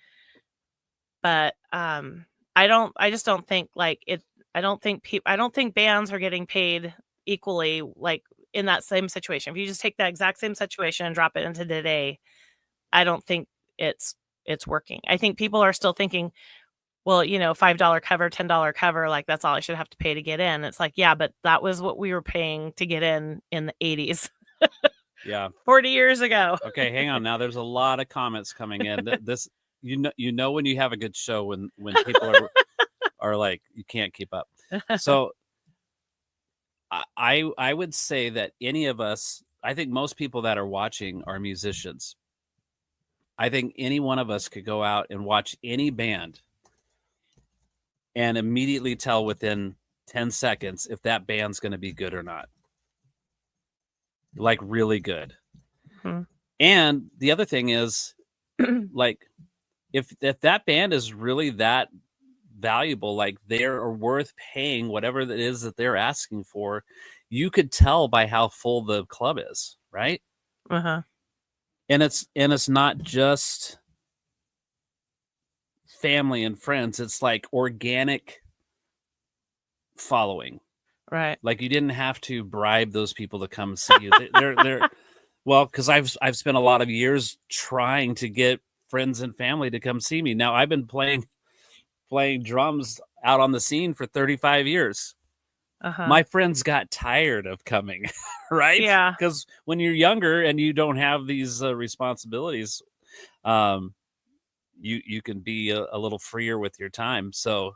But I just don't think like it. I don't think bands are getting paid equally, like in that same situation. If you just take that exact same situation and drop it into today, I don't think it's working. I think people are still thinking, well, $5 cover, $10 cover, like that's all I should have to pay to get in. It's like, yeah, but that was what we were paying to get in the 80s. Yeah. 40 years ago. Okay, hang on. Now there's a lot of comments coming in. This you know when you have a good show when people are like you can't keep up. So I would say that any of us most people that are watching are musicians. I think any one of us could go out and watch any band and immediately tell within 10 seconds if that band's going to be good or not. Like really good. Hmm. And the other thing is, like, if that band is really that valuable, like they're worth paying whatever it is that they're asking for, you could tell by how full the club is, right? Uh-huh. And it's not just family and friends, it's like organic following. Right. Like you didn't have to bribe those people to come see you. They're well, because I've spent a lot of years trying to get friends and family to come see me. Now I've been playing drums out on the scene for 35 years. Uh-huh. My friends got tired of coming, right? Yeah. Because when you're younger and you don't have these responsibilities, you can be a little freer with your time. So,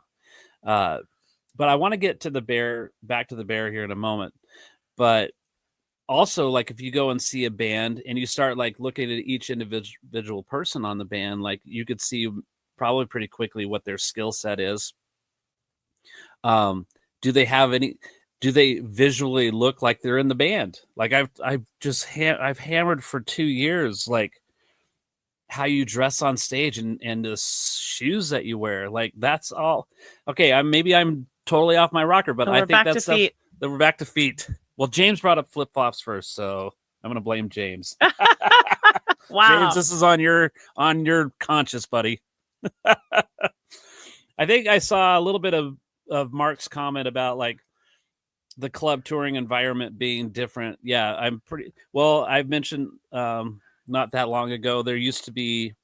but I want to get to back to the bear here in a moment. But also, like if you go and see a band and you start like looking at each individual person on the band, like you could see probably pretty quickly what their skill set is. Do they visually look like they're in the band? Like I've hammered for 2 years, like how you dress on stage and the shoes that you wear. Like that's all. Okay. I'm totally off my rocker, but I think that's stuff that we're back to feet. Well, James brought up flip flops first, so I'm going to blame James. Wow. James, this is on your conscience, buddy. I think I saw a little bit of Mark's comment about like the club touring environment being different. Yeah, I've mentioned not that long ago, there used to be,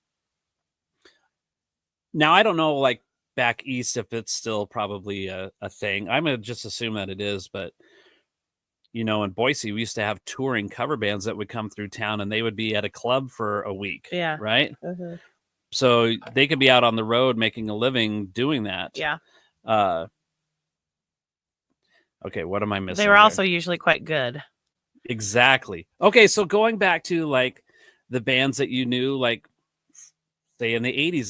now I don't know like back east if it's still probably a thing. I'm going to just assume that it is, but you know, in Boise, we used to have touring cover bands that would come through town and they would be at a club for a week. Yeah. Right. Mm-hmm. So they could be out on the road making a living doing that. Yeah. Okay, what am I missing? They were also usually quite good. Exactly. Okay, so going back to like the bands that you knew, like say in the 80s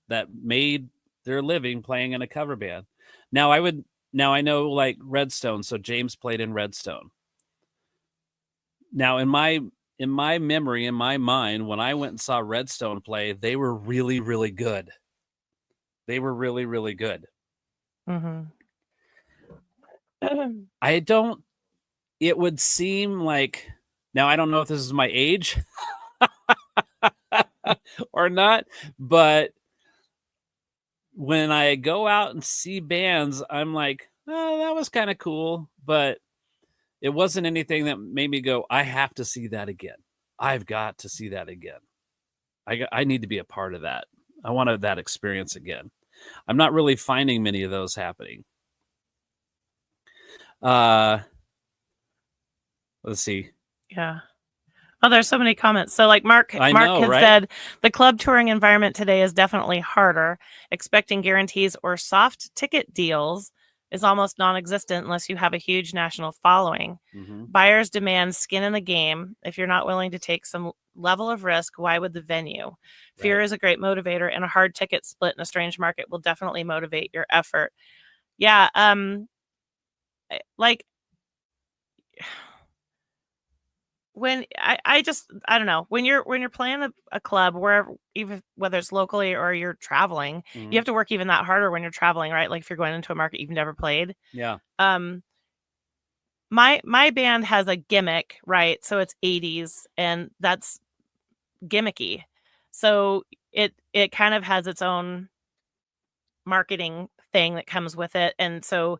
that made their living playing in a cover band. Now I know like Redstone, so James played in Redstone. Now in my memory, in my mind, when I went and saw Redstone play, they were really, really good. They were really, really good. Mm-hmm. It would seem like, now I don't know if this is my age or not, but when I go out and see bands, I'm like, oh, that was kind of cool, but it wasn't anything that made me go, I have to see that again. I've got to see that again. I need to be a part of that. I wanted that experience again. I'm not really finding many of those happening. Let's see. Yeah. Oh, there's so many comments. So like Mark had said, the club touring environment today is definitely harder. Expecting guarantees or soft ticket deals is almost non-existent unless you have a huge national following. Mm-hmm. Buyers demand skin in the game. If you're not willing to take some level of risk, why would the venue? Right. Fear is a great motivator, and a hard ticket split in a strange market will definitely motivate your effort. Yeah. Like when I don't know, when you're playing a club, wherever, even whether it's locally or you're traveling, mm-hmm. you have to work even that harder when you're traveling, right? Like if you're going into a market you've never played. Yeah. My band has a gimmick, right? So it's 80s and that's gimmicky. So it kind of has its own marketing thing that comes with it. And so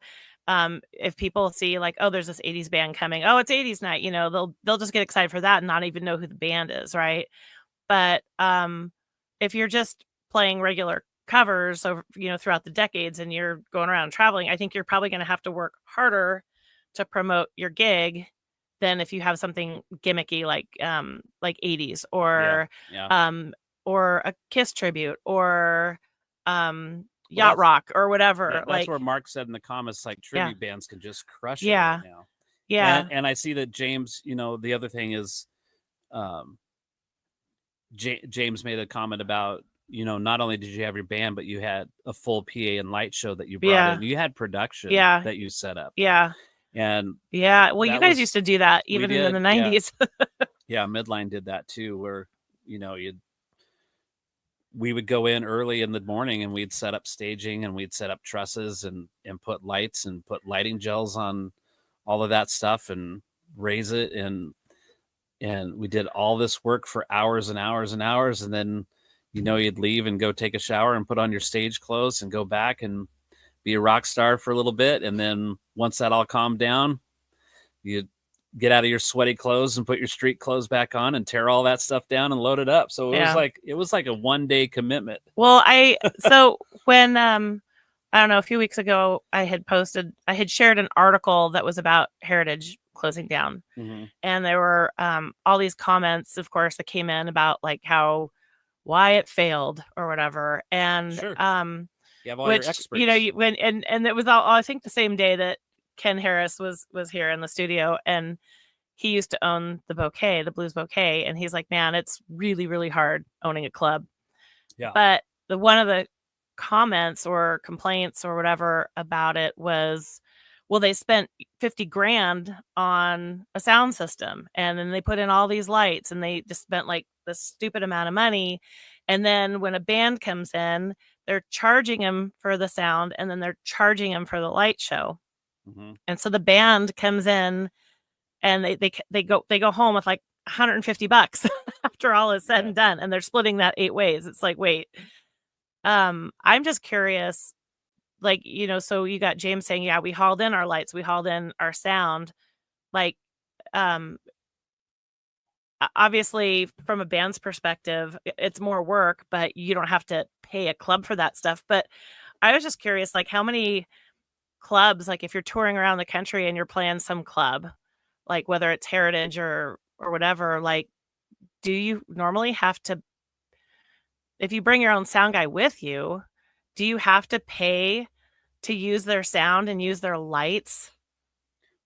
if people see like, oh, there's this 80s band coming, oh, it's 80s night, you know, they'll just get excited for that and not even know who the band is, right? But if you're just playing regular covers over, you know, throughout the decades and you're going around traveling, I think you're probably going to have to work harder to promote your gig than if you have something gimmicky like 80s or or a Kiss tribute or yacht rock or whatever. Yeah, that's where Mark said in the comments, like tribute bands can just crush it right now. Yeah. And I see that James, the other thing is, James made a comment about, not only did you have your band, but you had a full PA and light show that you brought in. You had production that you set up. Yeah. And well, you guys used to do that even in the 90s. Yeah, Midline did that too, where, we would go in early in the morning and we'd set up staging and we'd set up trusses and put lights and put lighting gels on all of that stuff and raise it. And we did all this work for hours and hours and hours. And then, you'd leave and go take a shower and put on your stage clothes and go back and be a rock star for a little bit. And then once that all calmed down, you'd get out of your sweaty clothes and put your street clothes back on and tear all that stuff down and load it up. So it was like a 1-day commitment. Well, so when, I don't know, a few weeks ago, I had shared an article that was about Heritage closing down. Mm-hmm. And there were all these comments, of course, that came in about like why it failed or whatever. And sure. You have all your experts. And it was all, I think, the same day that Ken Harris was here in the studio, and he used to own the Blues Bouquet, and he's like, man, it's really, really hard owning a club. Yeah. But one of the comments or complaints or whatever about it was, well, they spent $50,000 on a sound system, and then they put in all these lights, and they just spent like this stupid amount of money. And then when a band comes in, they're charging them for the sound, and then they're charging them for the light show. Mm-hmm. And so the band comes in, and they go home with like $150 after all is said and done, and they're splitting that 8 ways. It's like, wait, I'm just curious. Like, so you got James saying, yeah, we hauled in our lights, we hauled in our sound. Like, obviously from a band's perspective, it's more work, but you don't have to pay a club for that stuff. But I was just curious, like, how many clubs, like if you're touring around the country and you're playing some club, like whether it's Heritage or whatever, like, do you normally have to, if you bring your own sound guy with you, do you have to pay to use their sound and use their lights?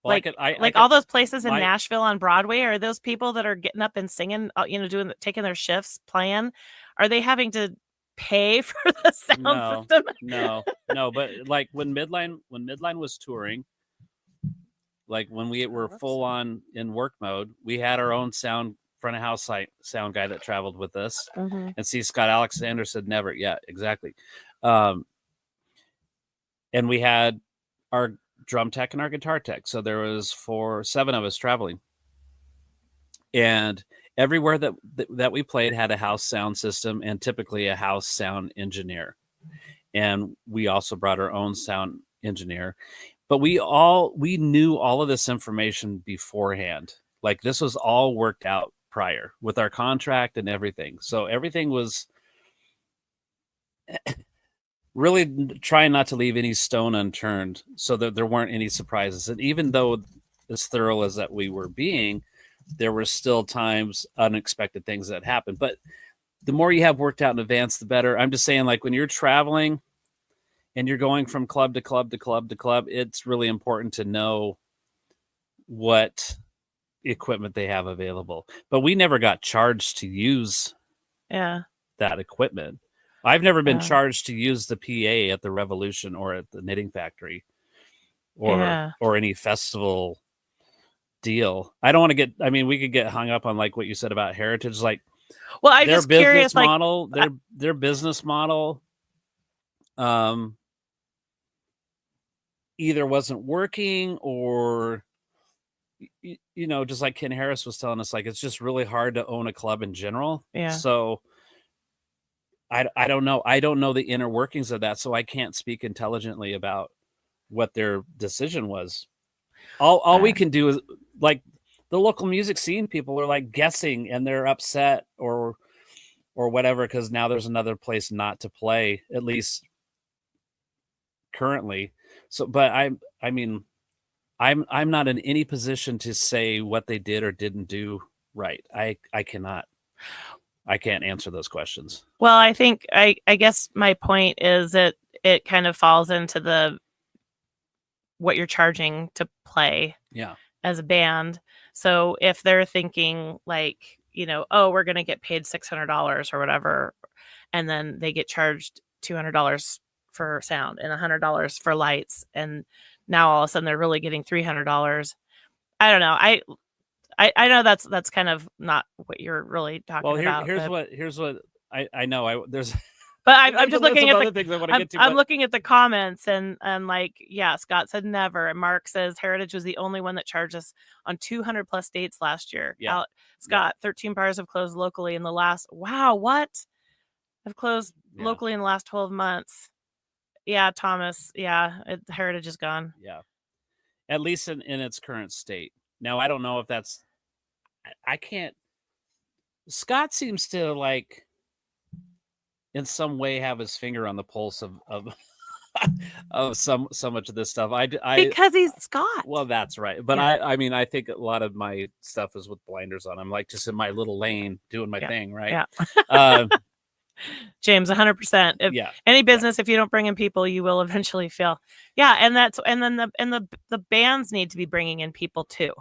Well, like all those places in Nashville on Broadway, are those people that are getting up and singing, taking their shifts, playing, are they having to pay for the sound system? No. But like when Midline was touring, like when we were full on in work mode, we had our own front of house sound guy that traveled with us. Mm-hmm. And see, Scott Alexander said never. Yeah, exactly. And we had our drum tech and our guitar tech. So there was 7 of us traveling. And everywhere that we played had a house sound system and typically a house sound engineer. And we also brought our own sound engineer. But we knew all of this information beforehand. Like this was all worked out prior with our contract and everything. So everything was really trying not to leave any stone unturned so that there weren't any surprises. And even though as thorough as that we were being, there were still times unexpected things that happened. But the more you have worked out in advance, the better. I'm just saying, like when you're traveling and you're going from club to club to club to club, it's really important to know what equipment they have available. But we never got charged to use that equipment. I've never been charged to use the PA at the Revolution or at the Knitting Factory or any festival deal. I don't want to get, we could get hung up on like what you said about Heritage. Like, well, I'm just curious, model, their business model, either wasn't working or, just like Ken Harris was telling us, like, it's just really hard to own a club in general. Yeah. So I don't know. I don't know the inner workings of that. So I can't speak intelligently about what their decision was. All we can do is like the local music scene people are like guessing and they're upset or whatever, because now there's another place not to play, at least currently. So, but I'm not in any position to say what they did or didn't do right. I can't answer those questions. Well, I think I guess my point is that it kind of falls into what you're charging to play. Yeah. as a band. So if they're thinking like, oh, we're going to get paid $600 or whatever, and then they get charged $200 for sound and $100 for lights, and now all of a sudden they're really getting $300. I don't know. I know that's kind of not what you're really talking about. Here's what I know. There's but I'm just looking at the things I want to get to. I'm looking at the comments and like, yeah, Scott said never, and Mark says Heritage was the only one that charged us on 200 plus dates last year. Yeah, Scott, 13 bars have closed locally in the last have closed locally in the last 12 months. Yeah, Thomas. Yeah, Heritage is gone. Yeah, at least in its current state. Now I don't know if that's. I can't. Scott seems to like, in some way, have his finger on the pulse of so much of this stuff. Because he's Scott. Well, that's right. But yeah. I mean, I think a lot of my stuff is with blinders on. I'm like just in my little lane doing my thing, right? Yeah. James, 100%. Any business, if you don't bring in people, you will eventually fail. Yeah, and then the bands need to be bringing in people too.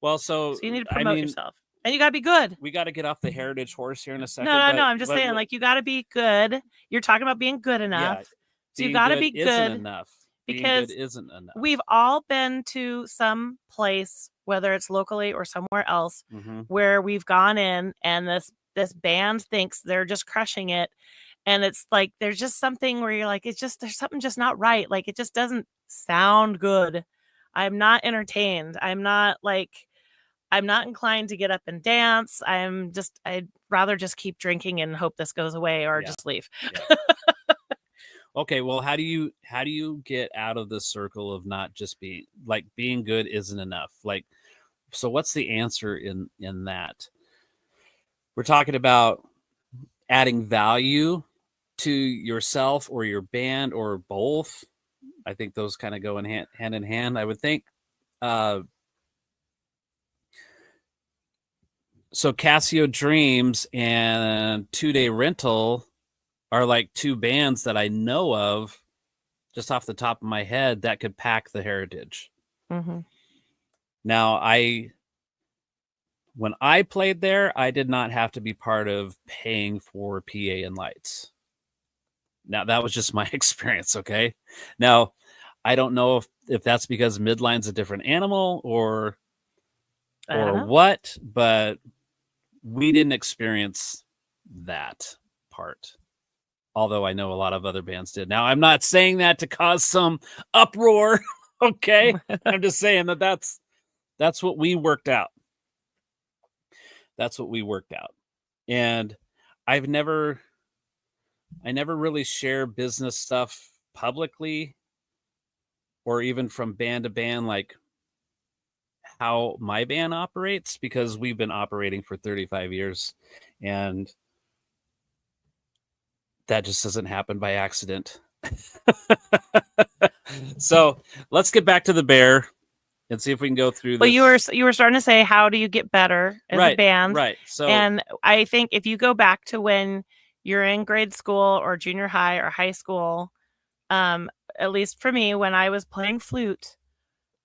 Well, so you need to promote yourself. And you got to be good. We got to get off the Heritage horse here in a second. No. I'm just saying, like, you got to be good. You're talking about being good enough. So you got to be good. Isn't enough. Because being good isn't enough. We've all been to some place, whether it's locally or somewhere else, where we've gone in and this band thinks they're just crushing it. And it's like, there's just something where you're like, there's something just not right. Like, it just doesn't sound good. I'm not entertained. I'm not inclined to get up and dance. I'd rather just keep drinking and hope this goes away or just leave. Yeah. Okay. Well, how do you get out of the circle of not just being good isn't enough? Like, so what's the answer in that? We're talking about adding value to yourself or your band or both. I think those kind of go hand in hand, I would think. So Casio Dreams and 2 Day Rental are like two bands that I know of just off the top of my head that could pack the Heritage. Mm-hmm. Now, when I played there, I did not have to be part of paying for PA and lights. Now, that was just my experience, okay? Now, I don't know if that's because Midline's a different animal or what, but we didn't experience that part. Although I know a lot of other bands did. Now, I'm not saying that to cause some uproar, okay? I'm just saying that's what we worked out. That's what we worked out. And I never really share business stuff publicly or even from band to band, like how my band operates, because we've been operating for 35 years and that just doesn't happen by accident. So let's get back to the bear and see if we can go through this. Well, you were starting to say, how do you get better as a band? Right. So, and I think if you go back to when you're in grade school or junior high or high school, at least for me, when I was playing flute,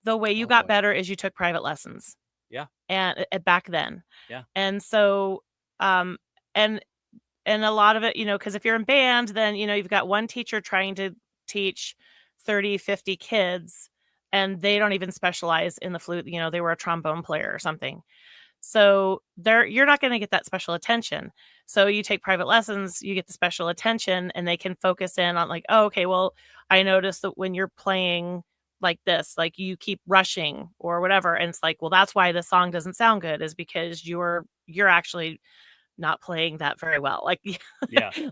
the way you got better is you took private lessons. Yeah. And back then. Yeah. And so, and a lot of it, because if you're in band, then, you've got one teacher trying to teach 30, 50 kids, and they don't even specialize in the flute. They were a trombone player or something. So you're not going to get that special attention. So you take private lessons, you get the special attention, and they can focus in on like, oh, okay, well, I noticed that when you're playing like this, like you keep rushing or whatever. And it's like, well, that's why the song doesn't sound good, is because you're actually not playing that very well. Like,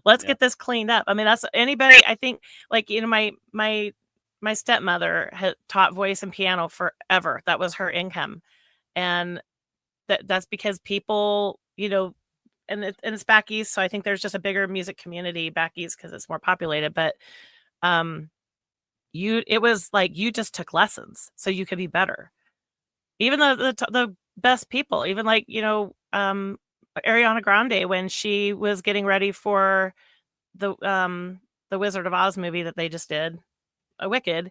let's get this cleaned up. I mean, that's anybody, I think, like, my stepmother had taught voice and piano forever. That was her income. And that's because people, and it's back east. So I think there's just a bigger music community back east because it's more populated. But it was like you just took lessons so you could be better. Even the best people, even like, Ariana Grande, when she was getting ready for the Wizard of Oz movie that they just did, Wicked,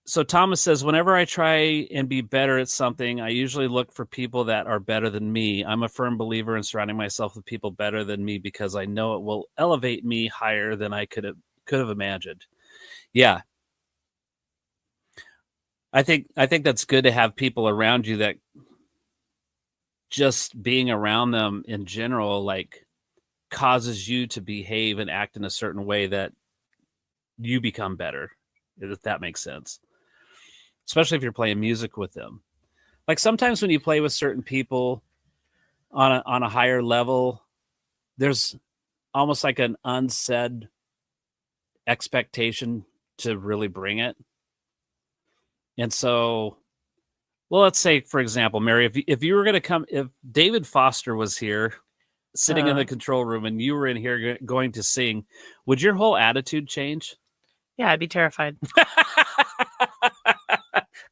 So Thomas says, whenever I try and be better at something, I usually look for people that are better than me. I'm a firm believer in surrounding myself with people better than me because I know it will elevate me higher than I could have imagined. Yeah. I think that's good to have people around you that just being around them in general, like, causes you to behave and act in a certain way that you become better, if that makes sense. Especially if you're playing music with them. Like sometimes when you play with certain people on a higher level, there's almost like an unsaid expectation to really bring it. And so, well, let's say, for example, Mary, if you were going to come, if David Foster was here sitting in the control room and you were in here going to sing, would your whole attitude change? Yeah, I'd be terrified.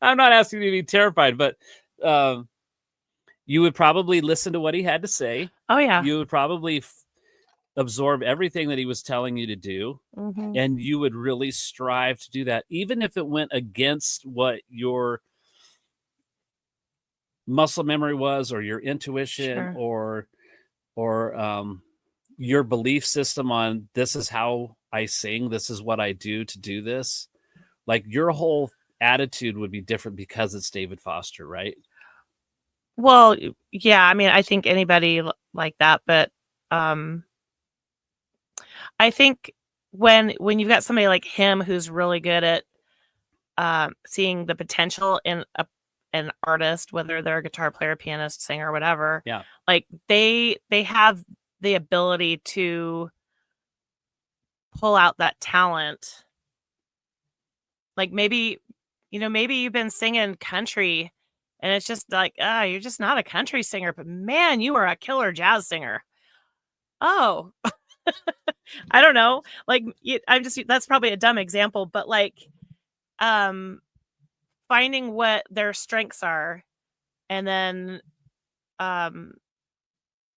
I'm not asking you to be terrified, but you would probably listen to what he had to say. Oh, yeah. You would probably absorb everything that he was telling you to do. Mm-hmm. And you would really strive to do that, even if it went against what your muscle memory was, or your intuition, sure. or your belief system on this is how I sing, this is what I do to do this. Like your whole attitude would be different because it's David Foster, right? Well, yeah, I mean, I think anybody like that, but I think when you've got somebody like him who's really good at seeing the potential in an artist, whether they're a guitar player, pianist, singer, whatever, yeah, like they have the ability to pull out that talent. Like maybe you've been singing country and it's just like, you're just not a country singer, but man, you are a killer jazz singer. Oh, I don't know. Like, that's probably a dumb example, but like, finding what their strengths are and then,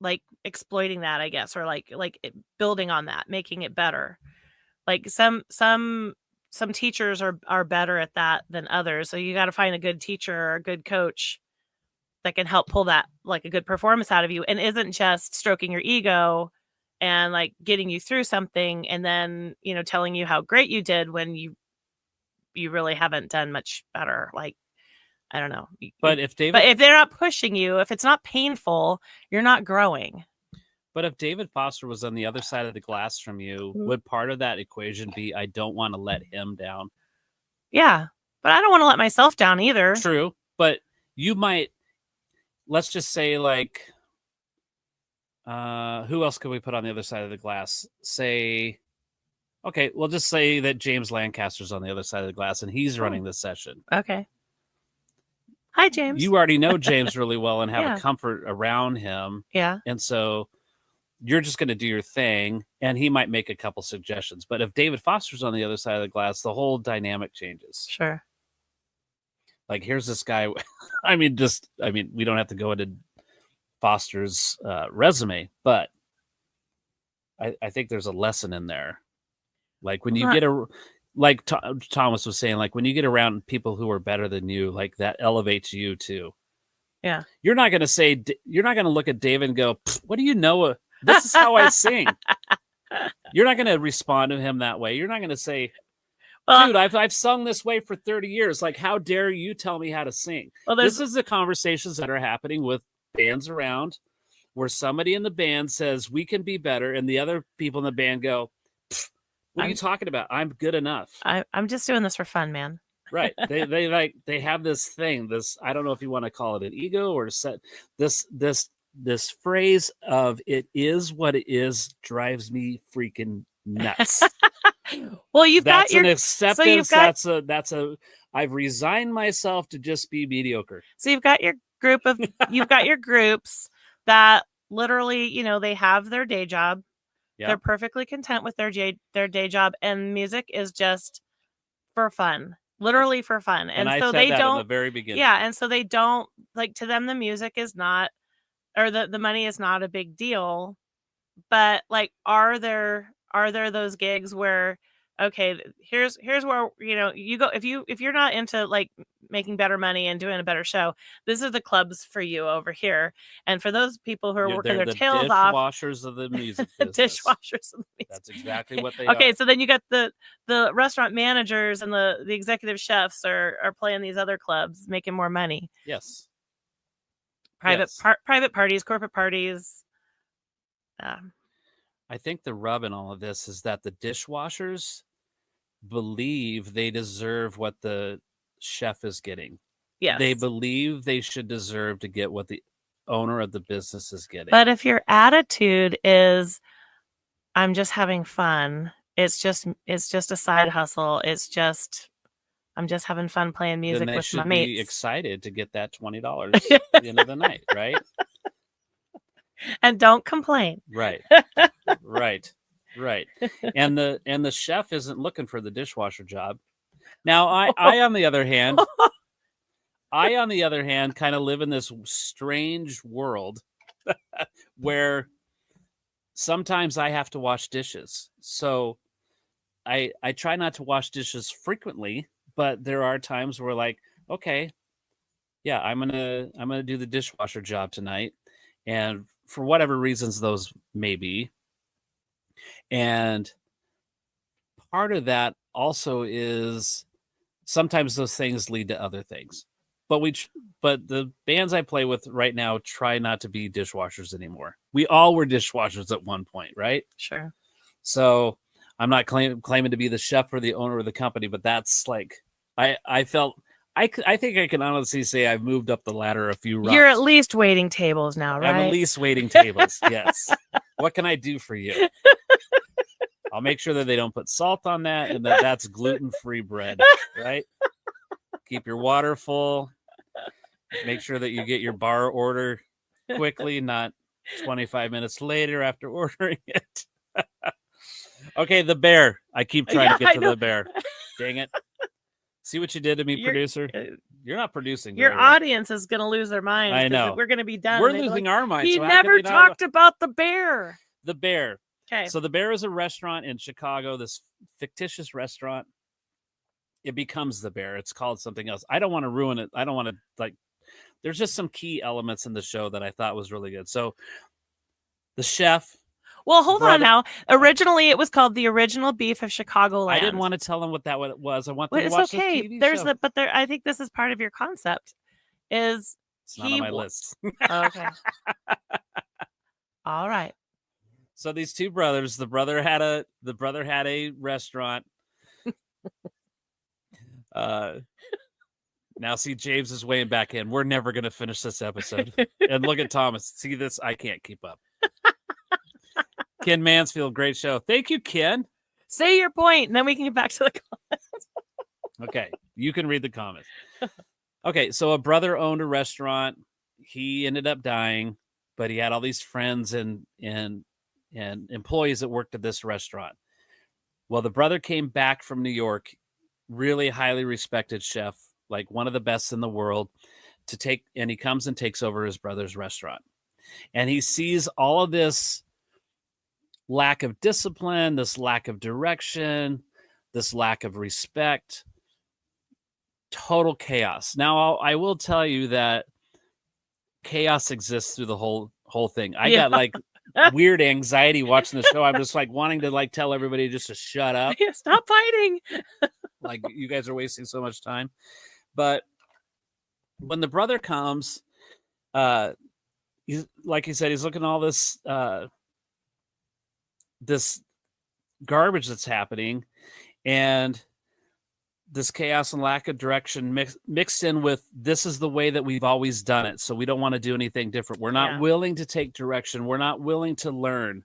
like exploiting that, I guess, or like building on that, making it better. Like some teachers are better at that than others. So you got to find a good teacher or a good coach that can help pull that, like, a good performance out of you and isn't just stroking your ego and like getting you through something and then, telling you how great you did when you really haven't done much better. Like, I don't know. But if they're not pushing you, if it's not painful, you're not growing. But if David Foster was on the other side of the glass from you, would part of that equation be, I don't want to let him down? Yeah, but I don't want to let myself down either. True, but you might, let's just say, like, who else could we put on the other side of the glass? Say, okay, we'll just say that James Lancaster's on the other side of the glass and he's running this session. Okay. Hi, James. You already know James really well and have a comfort around him. Yeah. And so you're just going to do your thing and he might make a couple suggestions. But if David Foster's on the other side of the glass, the whole dynamic changes. Sure. Like, here's this guy. I mean, we don't have to go into Foster's resume, but I think there's a lesson in there. Like when you get like Thomas was saying, like when you get around people who are better than you, like that elevates you too. Yeah. You're not going to look at David and go, what do you know? This is how I sing. You're not going to respond to him that way. You're not going to say, dude, I've sung this way for 30 years. Like, how dare you tell me how to sing? Well, this is the conversations that are happening with bands around where somebody in the band says we can be better. And the other people in the band go, what are you talking about? I'm good enough. I'm just doing this for fun, man. Right. They have this thing, I don't know if you want to call it an ego or set this phrase of it is what it is drives me freaking nuts. Well, that's an acceptance. I've resigned myself to just be mediocre. So you've got your groups that literally, they have their day job. Yep. They're perfectly content with their day job, and music is just for fun, literally for fun. And so I said that in the very beginning. Yeah, and so they don't, like, to them the music is not, or the money is not a big deal. But like, are there those gigs where okay, here's where, you go, if you're not into like making better money and doing a better show, these are the clubs for you over here. And for those people who are working their tails off, dishwashers of the music business. Dishwashers of the music. That's exactly what they are. Okay, so then you got the restaurant managers and the executive chefs are playing these other clubs, making more money. Yes. Private parties, corporate parties. I think the rub in all of this is that the dishwashers believe they deserve what the chef is getting. Yes. They believe they should deserve to get what the owner of the business is getting. But if your attitude is, I'm just having fun, it's just a side hustle, I'm just having fun playing music with my mates. Then they should be excited to get that $20 at the end of the night, right? And don't complain. Right. And the chef isn't looking for the dishwasher job. Now, I on the other hand, kind of live in this strange world where sometimes I have to wash dishes. So I try not to wash dishes frequently, but there are times where like, okay, yeah, I'm gonna do the dishwasher job tonight, and for whatever reasons those may be. And part of that also is sometimes those things lead to other things. But the bands I play with right now try not to be dishwashers anymore. We all were dishwashers at one point, right? Sure. So I'm not claiming to be the chef or the owner of the company, but that's like I think I can honestly say I've moved up the ladder a few rungs. You're at least waiting tables now, right? I'm at least waiting tables. Yes. What can I do for you? I'll make sure that they don't put salt on that and that's gluten-free bread, right? Keep your water full. Make sure that you get your bar order quickly, not 25 minutes later after ordering it. Okay, the bear. I keep trying to get to the bear. Dang it. See what you did to me, producer? You're not producing. Your audience is going to lose their minds. I know. We're going to be done. We're losing our minds. He never talked about the bear. The bear. Okay. So the bear is a restaurant in Chicago, this fictitious restaurant. It becomes the bear. It's called something else. I don't want to ruin it. I don't want to there's just some key elements in the show that I thought was really good. So the chef. Well, hold on now. Originally, it was called The Original Beef of Chicagoland. I didn't want to tell them what was. I want them to watch the TV show. I think this is part of your concept. It's not on my list. Okay. All right. So these two brothers, the brother had a restaurant. Now see, James is weighing back in. We're never going to finish this episode. And look at Thomas. See this? I can't keep up. Ken Mansfield, great show. Thank you, Ken. Say your point, and then we can get back to the comments. Okay, you can read the comments. Okay, so a brother owned a restaurant. He ended up dying, but he had all these friends and employees that worked at this restaurant. Well, the brother came back from New York, really highly respected chef, like one of the best in the world, and he comes and takes over his brother's restaurant. And he sees all of this lack of discipline, this lack of direction, this lack of respect, total chaos. Now, I will tell you that chaos exists through the whole thing. I got like weird anxiety watching the show. I'm just like wanting to like tell everybody just to shut up. Yeah, stop fighting. Like you guys are wasting so much time. But when the brother comes, he's like he said, he's looking at all this this garbage that's happening, and this chaos and lack of direction mixed in with this is the way that we've always done it. So we don't want to do anything different. We're not willing to take direction. We're not willing to learn.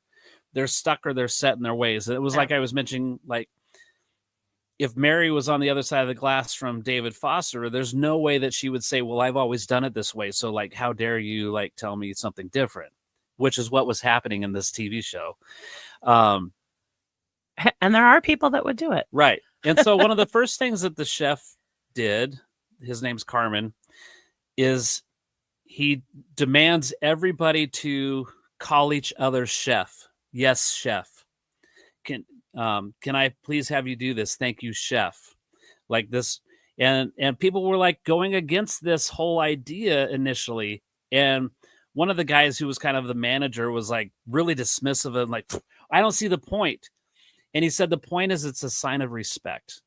They're stuck or they're set in their ways. It was like I was mentioning, like if Mary was on the other side of the glass from David Foster, there's no way that she would say, well, I've always done it this way. So like, how dare you like tell me something different, which is what was happening in this TV show. And there are people that would do it. Right. And so one of the first things that the chef did, his name's Carmen, is he demands everybody to call each other chef. Yes, chef. Can I please have you do this? Thank you, chef. Like this. And people were like going against this whole idea initially. And one of the guys who was kind of the manager was like really dismissive and like, I don't see the point. And he said, the point is it's a sign of respect.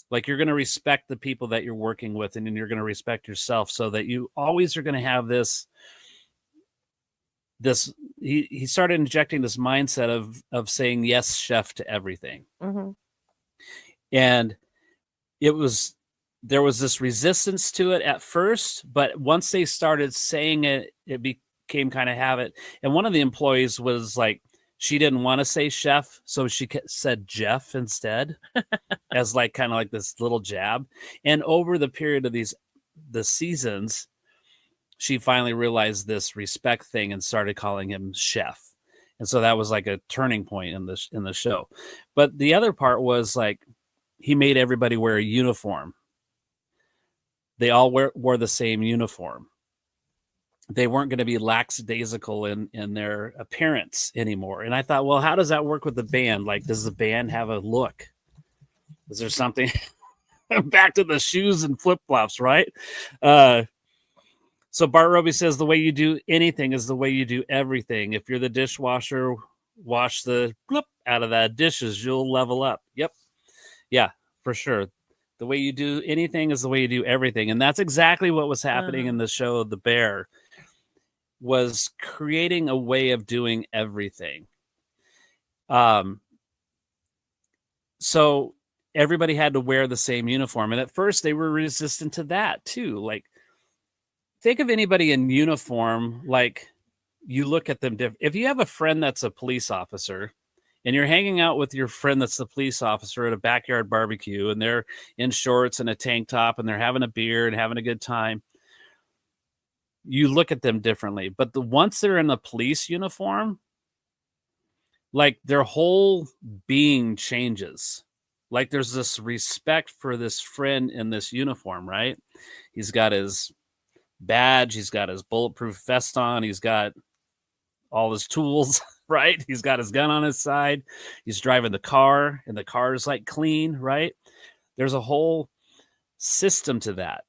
Like you're going to respect the people that you're working with, and then you're going to respect yourself, so that you always are going to have this, he started injecting this mindset of saying yes, chef, to everything. Mm-hmm. And there was this resistance to it at first, but once they started saying it, it became kind of habit. And one of the employees was like, she didn't want to say chef, so she said Jeff instead, as like kind of like this little jab. And over the period of the seasons, she finally realized this respect thing and started calling him chef. And so that was like a turning point in the show. But the other part was like he made everybody wear a uniform. They all wore the same uniform. They weren't going to be lackadaisical in their appearance anymore. And I thought, well, how does that work with the band? Like, does the band have a look? Is there something back to the shoes and flip-flops, right? So Bart Roby says the way you do anything is the way you do everything. If you're the dishwasher, wash the bloop out of that dishes, you'll level up. Yep. Yeah, for sure. The way you do anything is the way you do everything. And that's exactly what was happening in the show The Bear, was creating a way of doing everything. So everybody had to wear the same uniform. And at first they were resistant to that too. Like, think of anybody in uniform, like you look at them different. If you have a friend that's a police officer and you're hanging out with your friend that's the police officer at a backyard barbecue, and they're in shorts and a tank top and they're having a beer and having a good time, you look at them differently. But once they're in the police uniform, like their whole being changes. Like there's this respect for this friend in this uniform, right? He's got his badge, he's got his bulletproof vest on, he's got all his tools, right? He's got his gun on his side, he's driving the car, and the car is like clean, right? There's a whole system to that.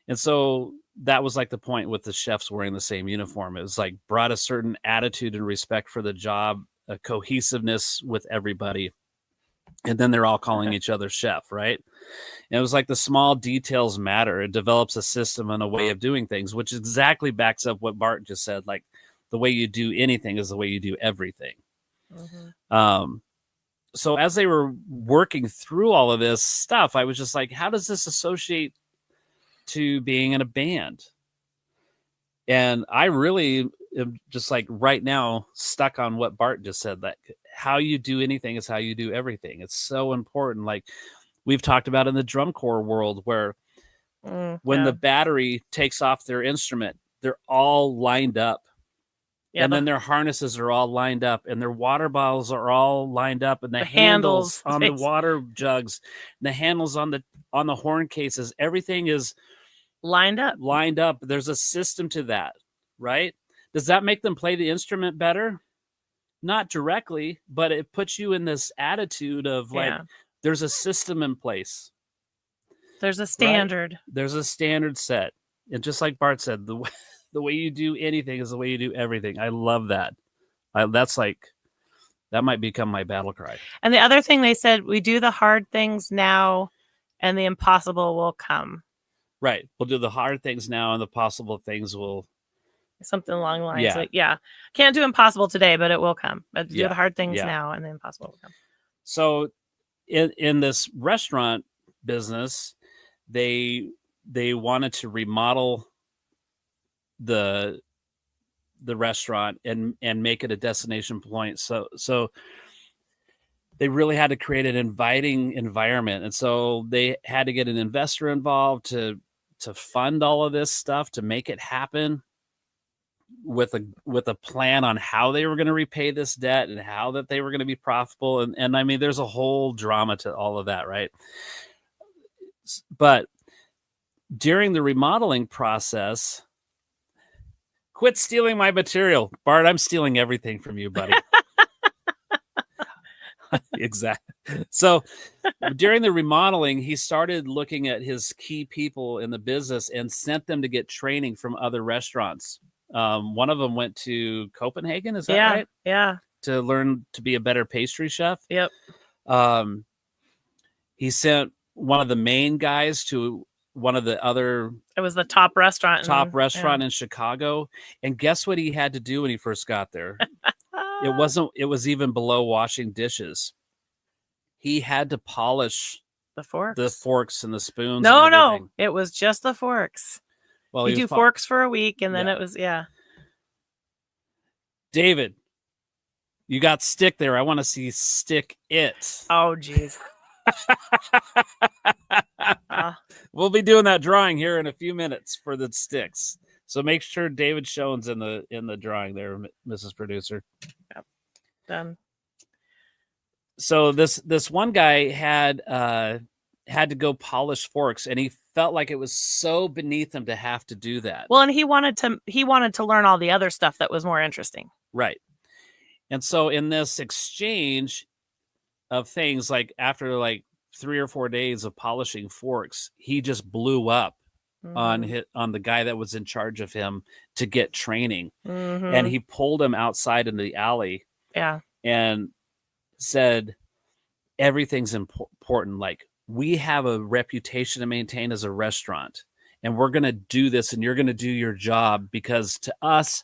And so that was like the point with the chefs wearing the same uniform. It was like brought a certain attitude and respect for the job, a cohesiveness with everybody. And then they're all calling each other chef, right? And it was like the small details matter. It develops a system and a way of doing things, which exactly backs up what Bart just said. Like the way you do anything is the way you do everything. Mm-hmm. So as they were working through all of this stuff, I was just like, how does this associate to being in a band? And I really am just like right now stuck on what Bart just said, that how you do anything is how you do everything. It's so important. Like we've talked about in the drum corps world, where when the battery takes off their instrument, they're all lined up. Yeah, and then their harnesses are all lined up, and their water bottles are all lined up, and the handles on the water jugs, and the handles on the horn cases, everything is lined up. There's a system to that, right? Does that make them play the instrument better? Not directly, but it puts you in this attitude of like, there's a system in place. There's a standard. Right? There's a standard set. And just like Bart said, the way you do anything is the way you do everything. I love that. That might become my battle cry. And the other thing they said, we do the hard things now and the impossible will come. Right. We'll do the hard things now and the possible things will. Something along the lines. Can't do impossible today, but it will come. But do the hard things now and the impossible will come. So in this restaurant business, they wanted to remodel the restaurant and make it a destination point. So they really had to create an inviting environment. And so they had to get an investor involved to fund all of this stuff, to make it happen with a plan on how they were going to repay this debt and how that they were going to be profitable. And I mean, there's a whole drama to all of that, right? But during the remodeling process, quit stealing my material. Bart, I'm stealing everything from you, buddy. Exactly. So during the remodeling, he started looking at his key people in the business and sent them to get training from other restaurants. One of them went to Copenhagen. Is that right? Yeah. To learn to be a better pastry chef. Yep. He sent one of the main guys to one of the other. It was the top restaurant in Chicago. And guess what he had to do when he first got there? It was even below washing dishes. He had to polish the forks and the spoons. No, it was just the forks. Well, you do forks for a week, and then it was David, you got stick there. I want to see stick it. Oh, geez. We'll be doing that drawing here in a few minutes for the sticks. So make sure David Schoen's in the drawing there, Mrs. Producer. Yep. Done. So this one guy had to go polish forks, and he felt like it was so beneath him to have to do that. Well, and he wanted to learn all the other stuff that was more interesting. Right. And so in this exchange of things, like after like 3 or 4 days of polishing forks, he just blew up on the guy that was in charge of him to get training. And he pulled him outside in the alley. Yeah. And said, everything's important. Like, we have a reputation to maintain as a restaurant, and we're going to do this, and you're going to do your job, because to us,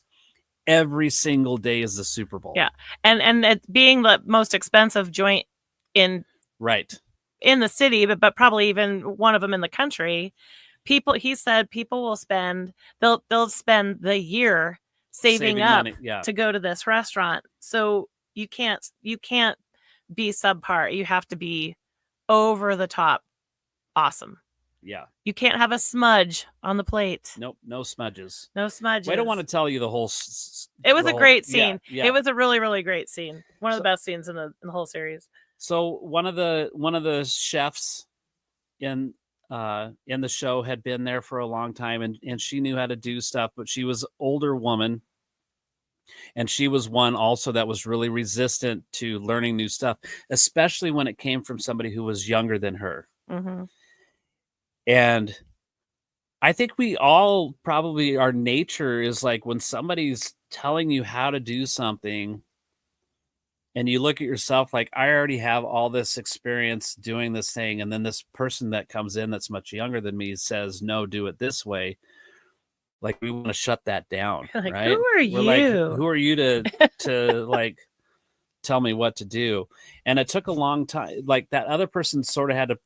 every single day is the Super Bowl. Yeah. And it being the most expensive joint in the city, but probably even one of them in the country, he said people will spend the year saving up money, to go to this restaurant. So you can't be subpar. You have to be over the top awesome. Yeah. You can't have a smudge on the plate. Nope. No smudges. No smudges. I don't want to tell you the whole. It was a great scene. Yeah. It was a really, really great scene. One of the best scenes in the whole series. So one of the chefs in the show had been there for a long time, and she knew how to do stuff, but she was an older woman. And she was one also that was really resistant to learning new stuff, especially when it came from somebody who was younger than her. Mm-hmm. And I think we all probably, our nature is like when somebody's telling you how to do something and you look at yourself like, I already have all this experience doing this thing. And then this person that comes in that's much younger than me says, no, do it this way. Like, we want to shut that down, like, right? Who are you? Like, who are you to like tell me what to do? And it took a long time. Like, that other person sort of had to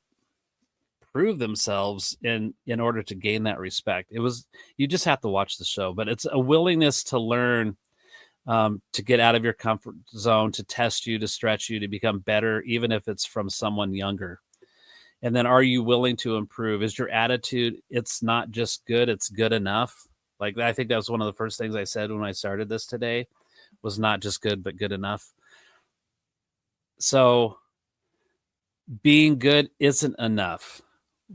prove themselves in order to gain that respect. You just have to watch the show, but it's a willingness to learn, to get out of your comfort zone, to test you, to stretch you, to become better, even if it's from someone younger. And then, are you willing to improve? Is your attitude, it's not just good, it's good enough? Like, I think that was one of the first things I said when I started this today, was not just good, but good enough. So being good isn't enough.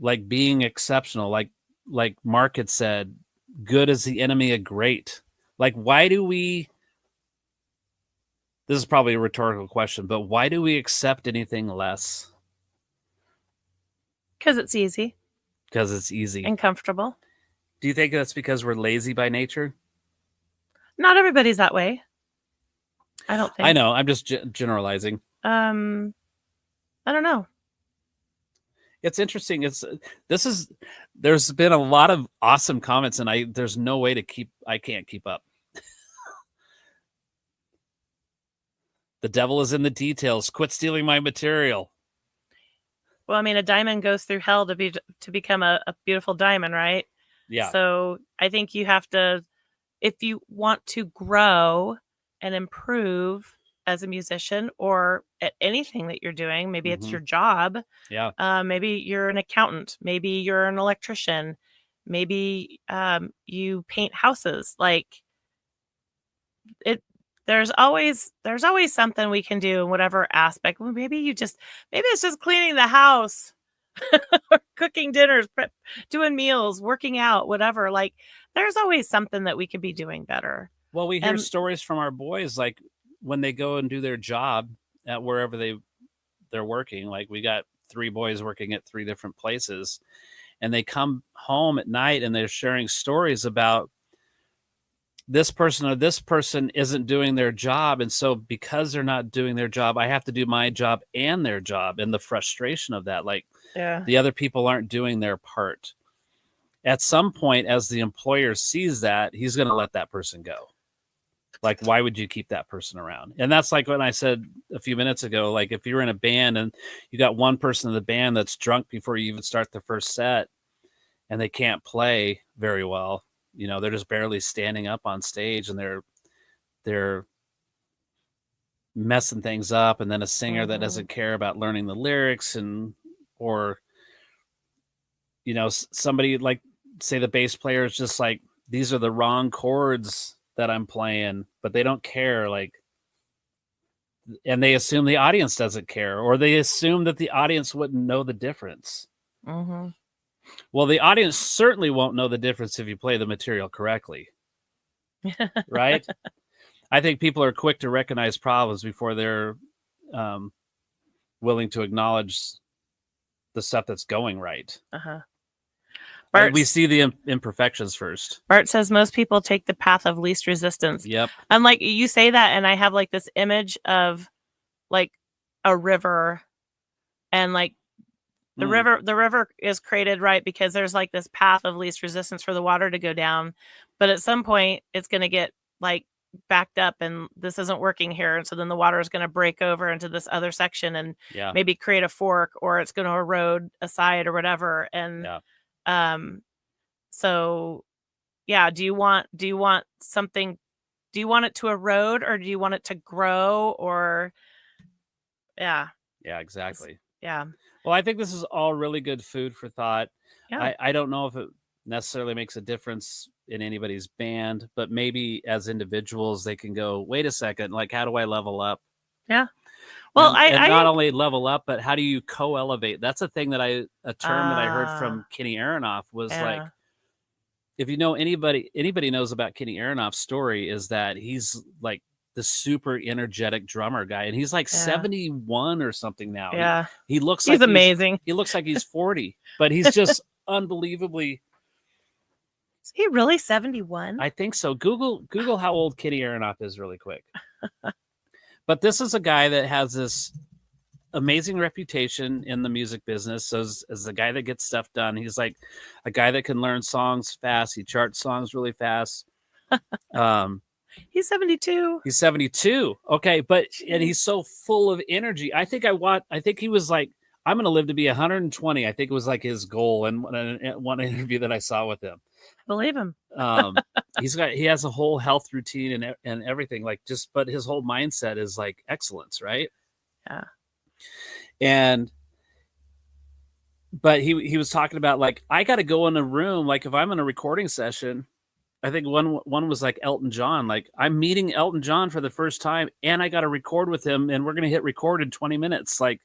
Like, being exceptional, like Mark had said, good is the enemy of great. Like, why do we, this is probably a rhetorical question, but why do we accept anything less? Because it's easy. Because it's easy. And comfortable. Do you think that's because we're lazy by nature? Not everybody's that way. I don't think. I know. I'm just generalizing. I don't know. It's interesting. There's been a lot of awesome comments, and there's no way I can't keep up. The devil is in the details. Quit stealing my material. Well, I mean, a diamond goes through hell to become a beautiful diamond, right? Yeah. So I think you have to, if you want to grow and improve as a musician or at anything that you're doing, maybe it's your job. Yeah. Maybe you're an accountant. Maybe you're an electrician. Maybe you paint houses. Like, there's always something we can do in whatever aspect. Well, maybe it's just cleaning the house, or cooking dinners, doing meals, working out, whatever. Like, there's always something that we could be doing better. Well, we hear stories from our boys, like when they go and do their job at wherever they they're working. Like we got 3 boys working at 3 different places, and they come home at night and they're sharing stories about this person or this person isn't doing their job. And so because they're not doing their job, I have to do my job and their job, and the frustration of that, like the other people aren't doing their part. At some point, as the employer sees that, he's going to let that person go. Like, why would you keep that person around? And that's like when I said a few minutes ago, like if you're in a band and you got one person in the band that's drunk before you even start the first set and they can't play very well, you know, they're just barely standing up on stage and they're messing things up. And then a singer that doesn't care about learning the lyrics or, you know, somebody like, say the bass player is just like, these are the wrong chords that I'm playing, but they don't care. Like, and they assume the audience doesn't care, or they assume that the audience wouldn't know the difference. Well, the audience certainly won't know the difference if you play the material correctly. Right? I think people are quick to recognize problems before they're willing to acknowledge the stuff that's going right. We see the imperfections first. Bart says most people take the path of least resistance. Yep. I'm like, you say that, and I have like this image of like a river, and like the river is created right because there's like this path of least resistance for the water to go down, but at some point it's going to get like backed up, and this isn't working here, and so then the water is going to break over into this other section and maybe create a fork, or it's going to erode a side or whatever. And so do you want something, do you want it to erode, or do you want it to grow, or exactly. Well, I think this is all really good food for thought. I don't know if it necessarily makes a difference in anybody's band, but maybe as individuals they can go, wait a second, like how do I level up? Well, and not only level up, but how do you co-elevate? That's a thing that a term that I heard from Kenny Aronoff was like, if you know anybody knows about Kenny Aronoff's story, is that he's like the super energetic drummer guy, and he's like 71 or something now. He looks he's like amazing. He looks like he's 40, but he's just unbelievably. Is he really 71? I think so. Google how old Kenny Aronoff is really quick. But this is a guy that has this amazing reputation in the music business as the guy that gets stuff done. He's like a guy that can learn songs fast. He charts songs really fast. He's 72. He's 72. Okay, and he's so full of energy. I think he was like, I'm going to live to be 120. I think it was like his goal in one interview that I saw with him. Believe him. He has a whole health routine and everything, like but his whole mindset is like excellence, right? But he was talking about like, I got to go in a room, like if I'm in a recording session, I think one was like Elton John, like I'm meeting Elton John for the first time and I got to record with him and we're going to hit record in 20 minutes. Like,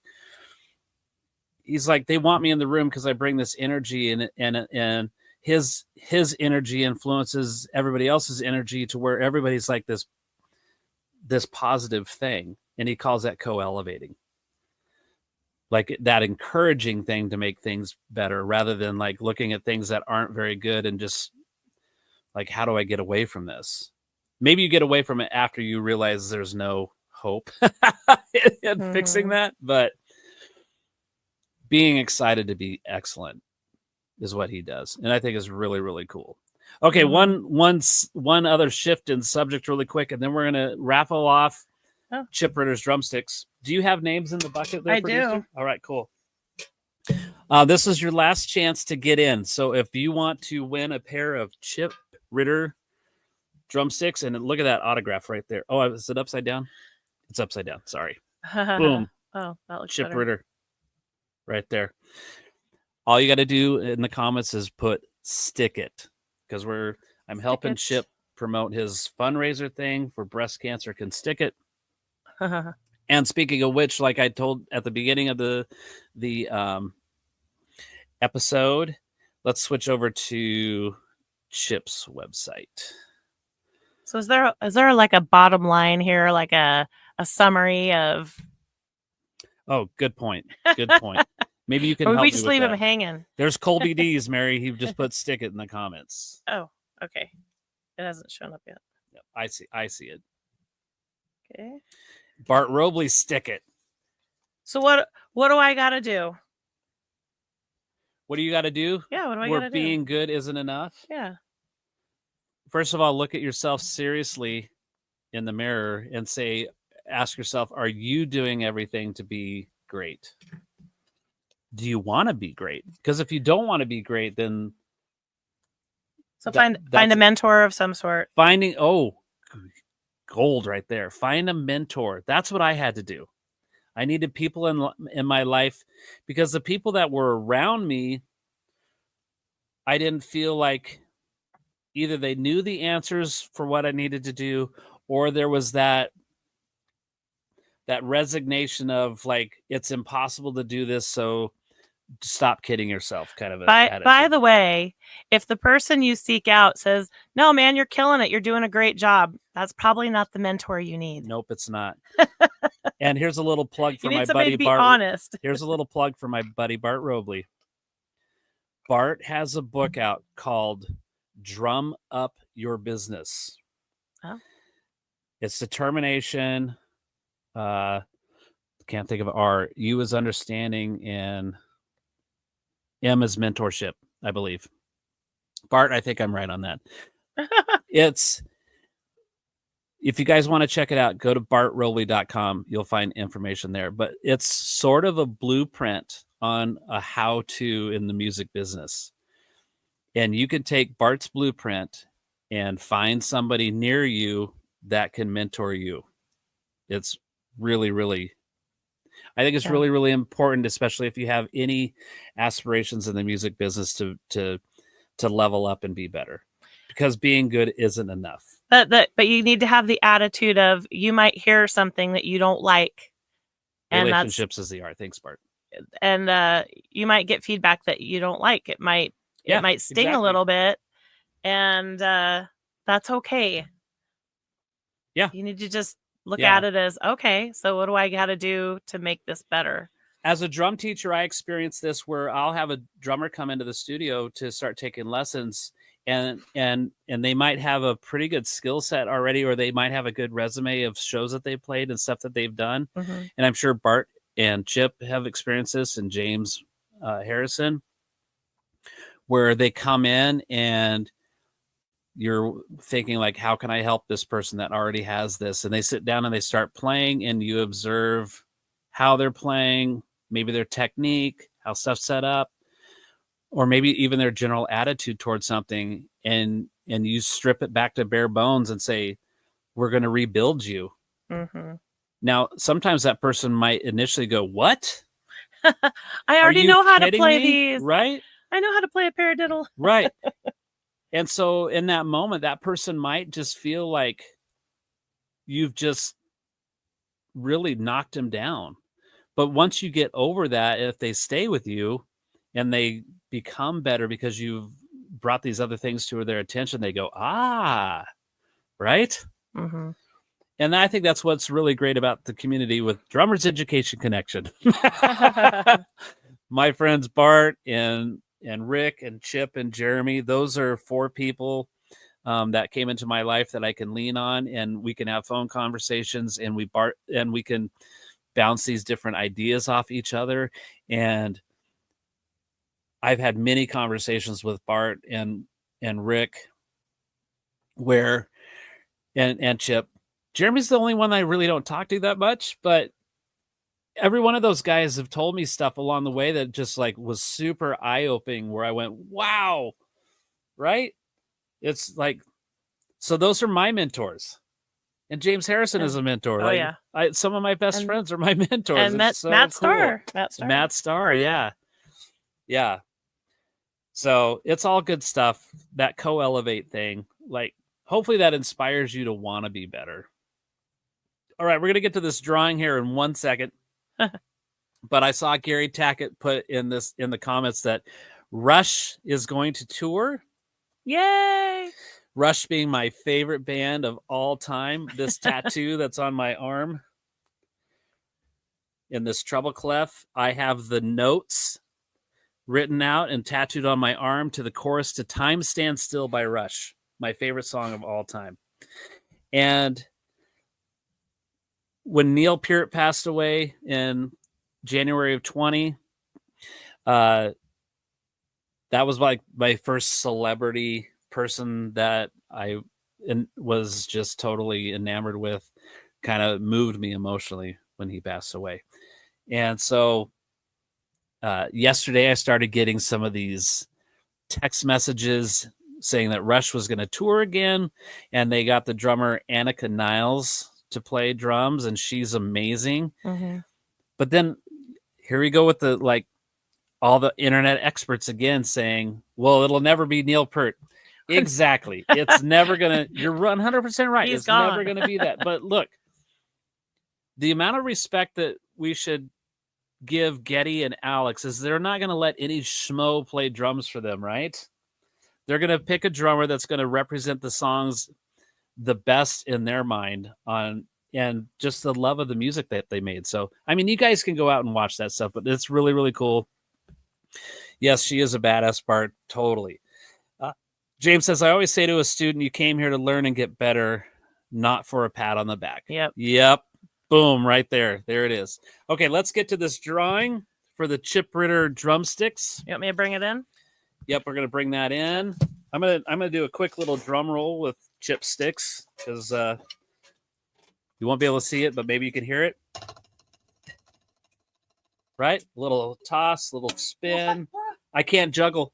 he's like, they want me in the room because I bring this energy and his energy influences everybody else's energy to where everybody's like this positive thing. And he calls that co-elevating. Like that encouraging thing to make things better rather than like looking at things that aren't very good and just like, how do I get away from this? Maybe you get away from it after you realize there's no hope in fixing that, but being excited to be excellent is what he does. And I think is really, really cool. Okay. One other shift in subject really quick, and then we're going to raffle off Chip Ritter's drumsticks. Do you have names in the bucket there, producer? Do. All right, cool. This is your last chance to get in. So if you want to win a pair of Chip Ritter drumsticks, and look at that autograph right there. Oh, is it upside down? It's upside down. Sorry. Boom. Oh, that looks Chip better. Ritter right there. All you got to do in the comments is put stick it, because I'm helping Chip promote his fundraiser thing for breast cancer. Can stick it. And speaking of which, like I told at the beginning of the episode, let's switch over to Chip's website. So is there like a bottom line here, like a summary of? Oh, good point. Good point. Maybe you can or help we me just with leave that. him hanging. There's Colby D's, Mary. He just put stick it in the comments. Oh, okay. It hasn't shown up yet. Yep, I see it. Okay. Bart Robley, stick it. So what do I got to do? What do you got to do? Yeah, what do I got to do? Where being good isn't enough? Yeah. First of all, look at yourself seriously in the mirror and ask yourself, are you doing everything to be great? Do you want to be great? Because if you don't want to be great, then find a mentor of some sort. Gold right there. Find a mentor. That's what I had to do. I needed people in my life, because the people that were around me, I didn't feel like either they knew the answers for what I needed to do, or there was that resignation of like, it's impossible to do this, so stop kidding yourself kind of attitude. By the way, if the person you seek out says, no, man, you're killing it, you're doing a great job, that's probably not the mentor you need. Nope, it's not. And here's a little plug for my buddy Bart. Honest. Here's a little plug for my buddy Bart Robley. Bart has a book out called Drum Up Your Business. Oh. It's determination. Can't think of R. U is understanding, and M is mentorship, I believe. Bart, I think I'm right on that. If you guys want to check it out, go to bartrobley.com. You'll find information there. But it's sort of a blueprint on a how-to in the music business. And you can take Bart's blueprint and find somebody near you that can mentor you. It's really, really, I think it's really, really important, especially if you have any aspirations in the music business to level up and be better, because being good isn't enough. But you need to have the attitude of, you might hear something that you don't like. Relationships is the art. Thanks, Bart. And you might get feedback that you don't like. It might sting a little bit, and that's okay. Yeah. You need to just look at it as, okay, so what do I got to do to make this better? As a drum teacher, I experienced this where I'll have a drummer come into the studio to start taking lessons, and they might have a pretty good skill set already, or they might have a good resume of shows that they've played and stuff that they've done. Mm-hmm. And I'm sure Bart and Chip have experienced this, and James Harrison, where they come in and you're thinking like, how can I help this person that already has this? And they sit down and they start playing, and you observe how they're playing, maybe their technique, how stuff's set up, or maybe even their general attitude towards something. And you strip it back to bare bones and say, we're going to rebuild you. Mm-hmm. Now, sometimes that person might initially go, what? I already know how to play me? These. Right? I know how to play a paradiddle. Right. And so in that moment, that person might just feel like you've just really knocked him down. But once you get over that, if they stay with you and they become better because you've brought these other things to their attention, they go, right? Mm-hmm. And I think that's what's really great about the community with Drummers Education Connection. My friends Bart and Rick and Chip and Jeremy, those are 4 people that came into my life that I can lean on, and we can have phone conversations, and we can bounce these different ideas off each other. And I've had many conversations with Bart and Rick where, and Chip. Jeremy's the only one I really don't talk to that much, but every one of those guys have told me stuff along the way that just like was super eye-opening, where I went, wow, right? It's like, so those are my mentors. And James Harrison is a mentor. Oh, yeah. Some of my best friends are my mentors. And Matt Starr. Matt Starr, yeah. Yeah. So it's all good stuff. That co-elevate thing, like, hopefully that inspires you to want to be better. All right, we're going to get to this drawing here in 1 second. But I saw Gary Tackett put in the comments that Rush is going to tour. Yay! Rush being my favorite band of all time. This tattoo that's on my arm in this treble clef. I have the notes written out and tattooed on my arm to the chorus to Time Stands Still by Rush, my favorite song of all time. And when Neil Peart passed away in January of 20, that was like my first celebrity person that I was just totally enamored with, kind of moved me emotionally when he passed away. And so yesterday I started getting some of these text messages saying that Rush was going to tour again, and they got the drummer Annika Niles to play drums, and she's amazing. Mm-hmm. But then here we go with the all the internet experts again saying, well, it'll never be Neil Peart. Exactly. It's never gonna, you're 100% right. He's it's gone. Never gonna be that. But look, the amount of respect that we should give Geddy and Alex is they're not gonna let any schmo play drums for them, right? They're gonna pick a drummer that's gonna represent the songs the best in their mind and just the love of the music that they made. So, I mean, you guys can go out and watch that stuff, but it's really, really cool. Yes, she is a badass part. Totally. James says, I always say to a student, you came here to learn and get better, not for a pat on the back. Yep. Boom, right there. There it is. Okay, let's get to this drawing for the Chip Ritter drumsticks. You want me to bring it in? Yep, we're going to bring that in. I'm gonna do a quick little drum roll with chip sticks because you won't be able to see it, but maybe you can hear it. Right? A little toss, little spin. I can't juggle.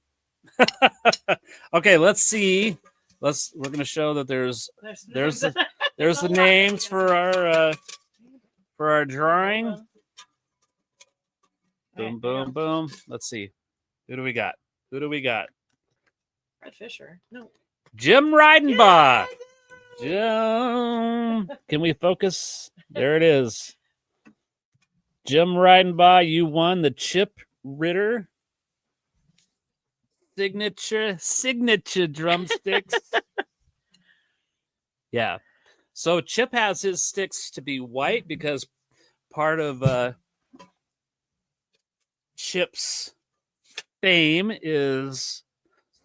Okay, let's see. We're going to show that there's the names for our drawing. Boom, boom, boom. Let's see. Who do we got? Fred Fisher. No. Jim Reidenbaugh. Jim. Can we focus? There it is. Jim Reidenbaugh, you won the Chip Ritter signature drumsticks. Yeah. So Chip has his sticks to be white because part of Chip's fame is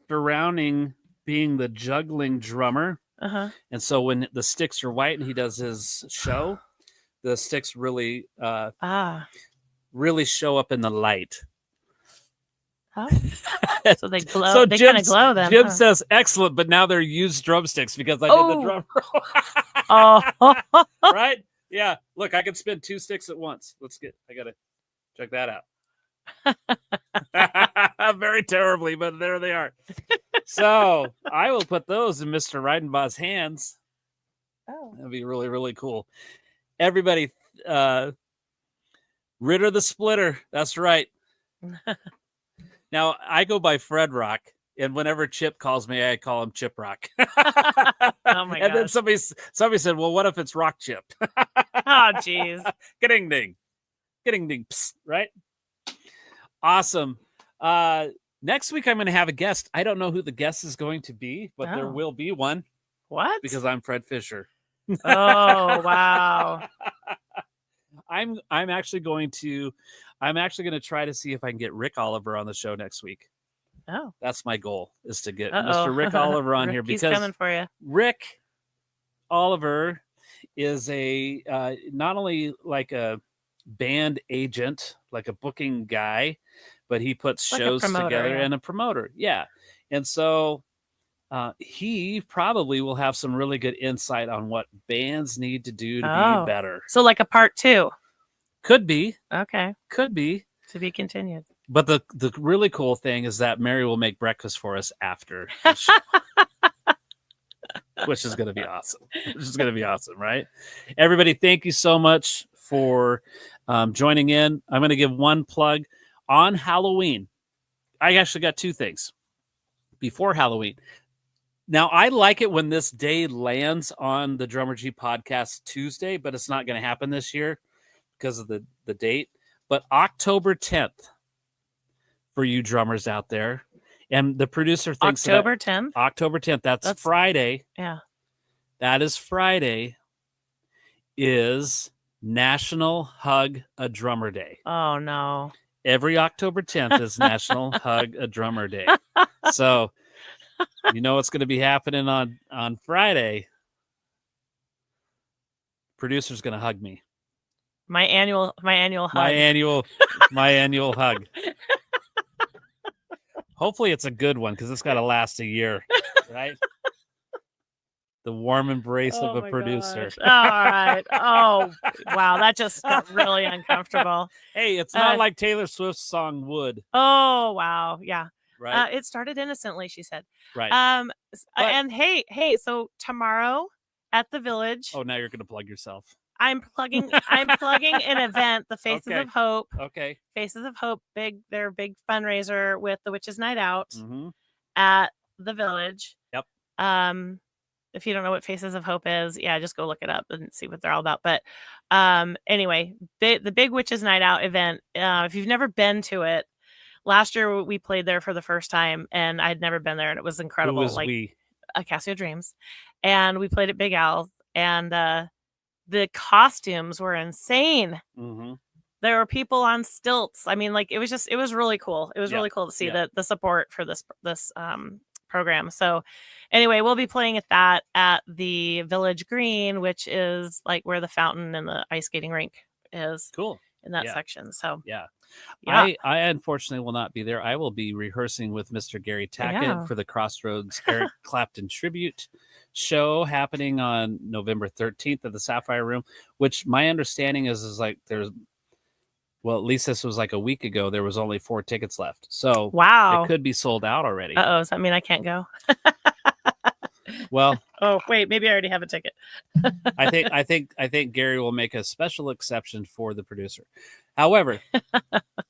surrounding being the juggling drummer. Uh-huh. And so when the sticks are white and he does his show, the sticks really really show up in the light. Oh. So they glow. So they kind of glow then. Jim says, excellent, but now they're used drumsticks because I did the drum roll. Right? Yeah. Look, I can spin 2 sticks at once. I got to check that out. Very terribly, but there they are. So I will put those in Mr. Reidenbaugh's hands. Oh. That'd be really, really cool. Everybody, Ritter the Splitter. That's right. Now, I go by Fred Rock, and whenever Chip calls me, I call him Chip Rock. Oh, my God. And then somebody said, well, what if it's Rock Chip? Oh, geez. Getting ding. Psst, right? Awesome. Next week, I'm going to have a guest. I don't know who the guest is going to be, but there will be one. What? Because I'm Fred Fisher. Oh, wow. I'm actually going to try to see if I can get Rick Oliver on the show next week. Oh, that's my goal, is to get Mr. Rick Oliver on here, because he's coming for you. Rick Oliver is a not only like a band agent, like a booking guy, but he puts shows together and a promoter. Yeah. And so he probably will have some really good insight on what bands need to do to be better. So like a part 2. Could be. Okay. Could be. To be continued. But the really cool thing is that Mary will make breakfast for us after the show. Which is going to be awesome. Right? Everybody, thank you so much for joining in. I'm going to give one plug on Halloween. I actually got 2 things before Halloween. Now, I like it when this day lands on the Drummergy Podcast Tuesday, but it's not going to happen this year because of the date. But October 10th for you drummers out there. And the producer thinks October 10th? That's Friday. Yeah. That is Friday. Is National Hug a Drummer Day. Oh, no. Every October 10th is National Hug a Drummer Day. So, you know what's going to be happening on Friday? Producer's going to hug me. My annual hug. My annual hug. Hopefully it's a good one because it's got to last a year, right? The warm embrace of a producer. All right. Oh, wow. That just got really uncomfortable. Hey, it's not like Taylor Swift's song Would. Oh, wow. Yeah. Right. It started innocently, she said. Right. And hey, so tomorrow at the Village. Oh, now you're going to plug yourself. I'm plugging an event, the Faces of Hope. Okay. Faces of Hope, their big fundraiser with the Witches Night Out mm-hmm. at the Village. Yep. If you don't know what Faces of Hope is, yeah, just go look it up and see what they're all about. But anyway, the big Witches Night Out event, if you've never been to it, last year we played there for the first time and I'd never been there and it was incredible. Who was we? Casio Dreams. And we played at Big Al's and the costumes were insane. Mm-hmm. There were people on stilts. I mean, like it was really cool. It was really cool to see the support for this program. So anyway, we'll be playing at that at the Village Green, which is like where the fountain and the ice skating rink is. Cool. In that section. So yeah. I unfortunately will not be there. I will be rehearsing with Mr. Gary Tackett for the Crossroads Eric Clapton tribute show happening on November 13th at the Sapphire Room, which my understanding is like at least this was like a week ago. There was only 4 tickets left. So wow, it could be sold out already. Uh-oh, does that mean I can't go? Well, oh wait, maybe I already have a ticket. I think Gary will make a special exception for the producer. However,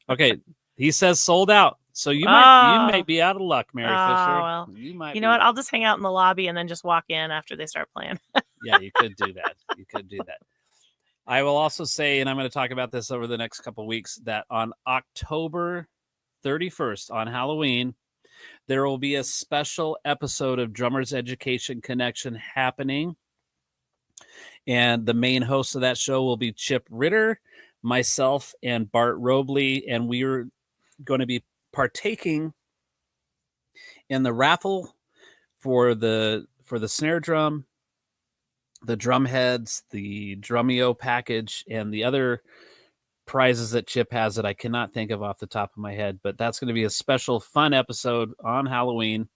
okay, he says sold out, so you may be out of luck, Mary Fisher. Well, you know what? I'll just hang out in the lobby and then just walk in after they start playing. Yeah, you could do that. I will also say, and I'm going to talk about this over the next couple of weeks, that on October 31st on Halloween, there will be a special episode of Drummers Education Connection happening. And the main host of that show will be Chip Ritter, myself, and Bart Robley. And we are going to be partaking in the raffle for the snare drum, the drum heads, the Drumeo package, and the other prizes that Chip has that I cannot think of off the top of my head, but that's going to be a special fun episode on Halloween.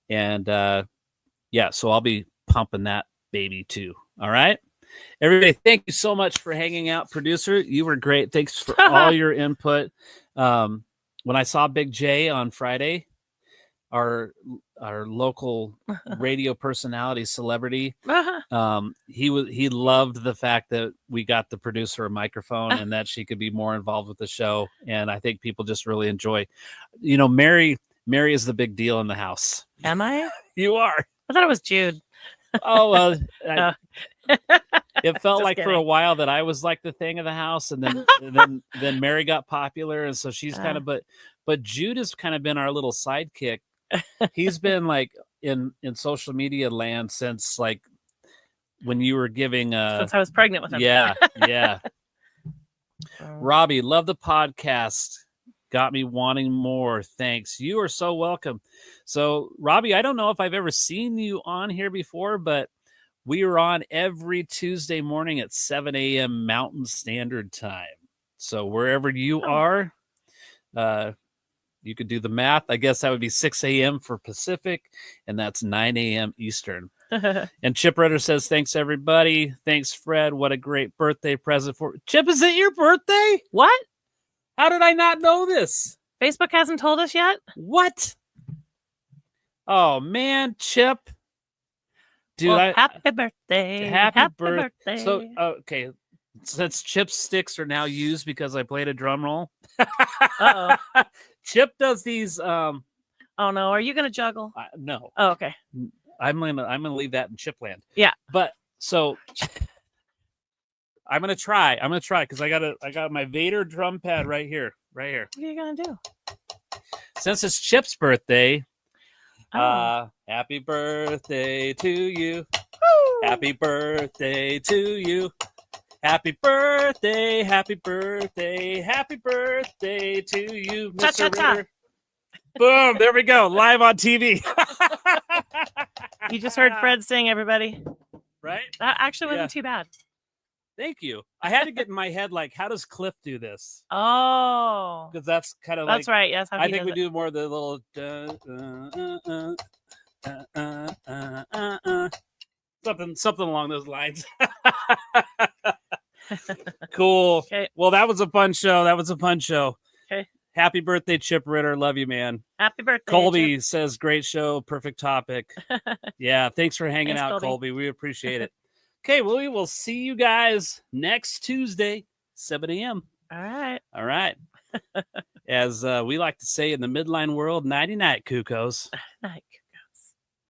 And so I'll be pumping that baby too. All right, everybody, thank you so much for hanging out. Producer, you were great. Thanks for all your input. When I saw Big J on Friday, our local radio personality celebrity, he loved the fact that we got the producer a microphone and that she could be more involved with the show. And I think people just really enjoy, Mary is the big deal in the house. Am I? You are. I thought it was Jude. Oh, well, it felt like for a while that I was like the thing of the house, and then Mary got popular, and so she's kind of, but Jude has kind of been our little sidekick. He's been like in social media land since like when you were giving since I was pregnant with him. Yeah. Robbie, love the podcast. Got me wanting more. Thanks. You are so welcome. So, Robbie, I don't know if I've ever seen you on here before, but we are on every Tuesday morning at 7 a.m. Mountain Standard Time. So wherever you are, you could do the math. I guess that would be 6 a.m. for Pacific, and that's 9 a.m. Eastern. And Chip Ritter says, thanks, everybody. Thanks, Fred. What a great birthday present for Chip. Is it your birthday? What? How did I not know this? Facebook hasn't told us yet? What? Oh, man, Chip. Dude, well, happy birthday. Happy birthday. So, okay. Since Chip's sticks are now used because I played a drum roll. Uh-oh. Chip does these. Oh no, are you gonna juggle? No. Oh, okay. I'm gonna leave that in Chipland. Yeah. But so I'm gonna try because I got my Vader drum pad right here. What are you gonna do? Since it's Chip's birthday, happy birthday to you. Woo! Happy birthday to you. Happy birthday, happy birthday, happy birthday to you, Mr. Ritter. Boom, there we go, live on TV. You just heard Fred sing, everybody. Right? That actually wasn't too bad. Thank you. I had to get in my head, like, how does Cliff do this? Oh. Because that's kind of that's like... right, yes. I think we do more of the little... something along those lines. Cool. Okay. Well, that was a fun show. Okay. Happy birthday, Chip Ritter. Love you, man. Happy birthday, Colby Chip. says, great show. Perfect topic. Yeah, thanks for hanging out, Colby. We appreciate it. Okay, well, we will see you guys next Tuesday, 7 a.m. All right. As we like to say in the midline world, nighty-night, cuckoos. Night.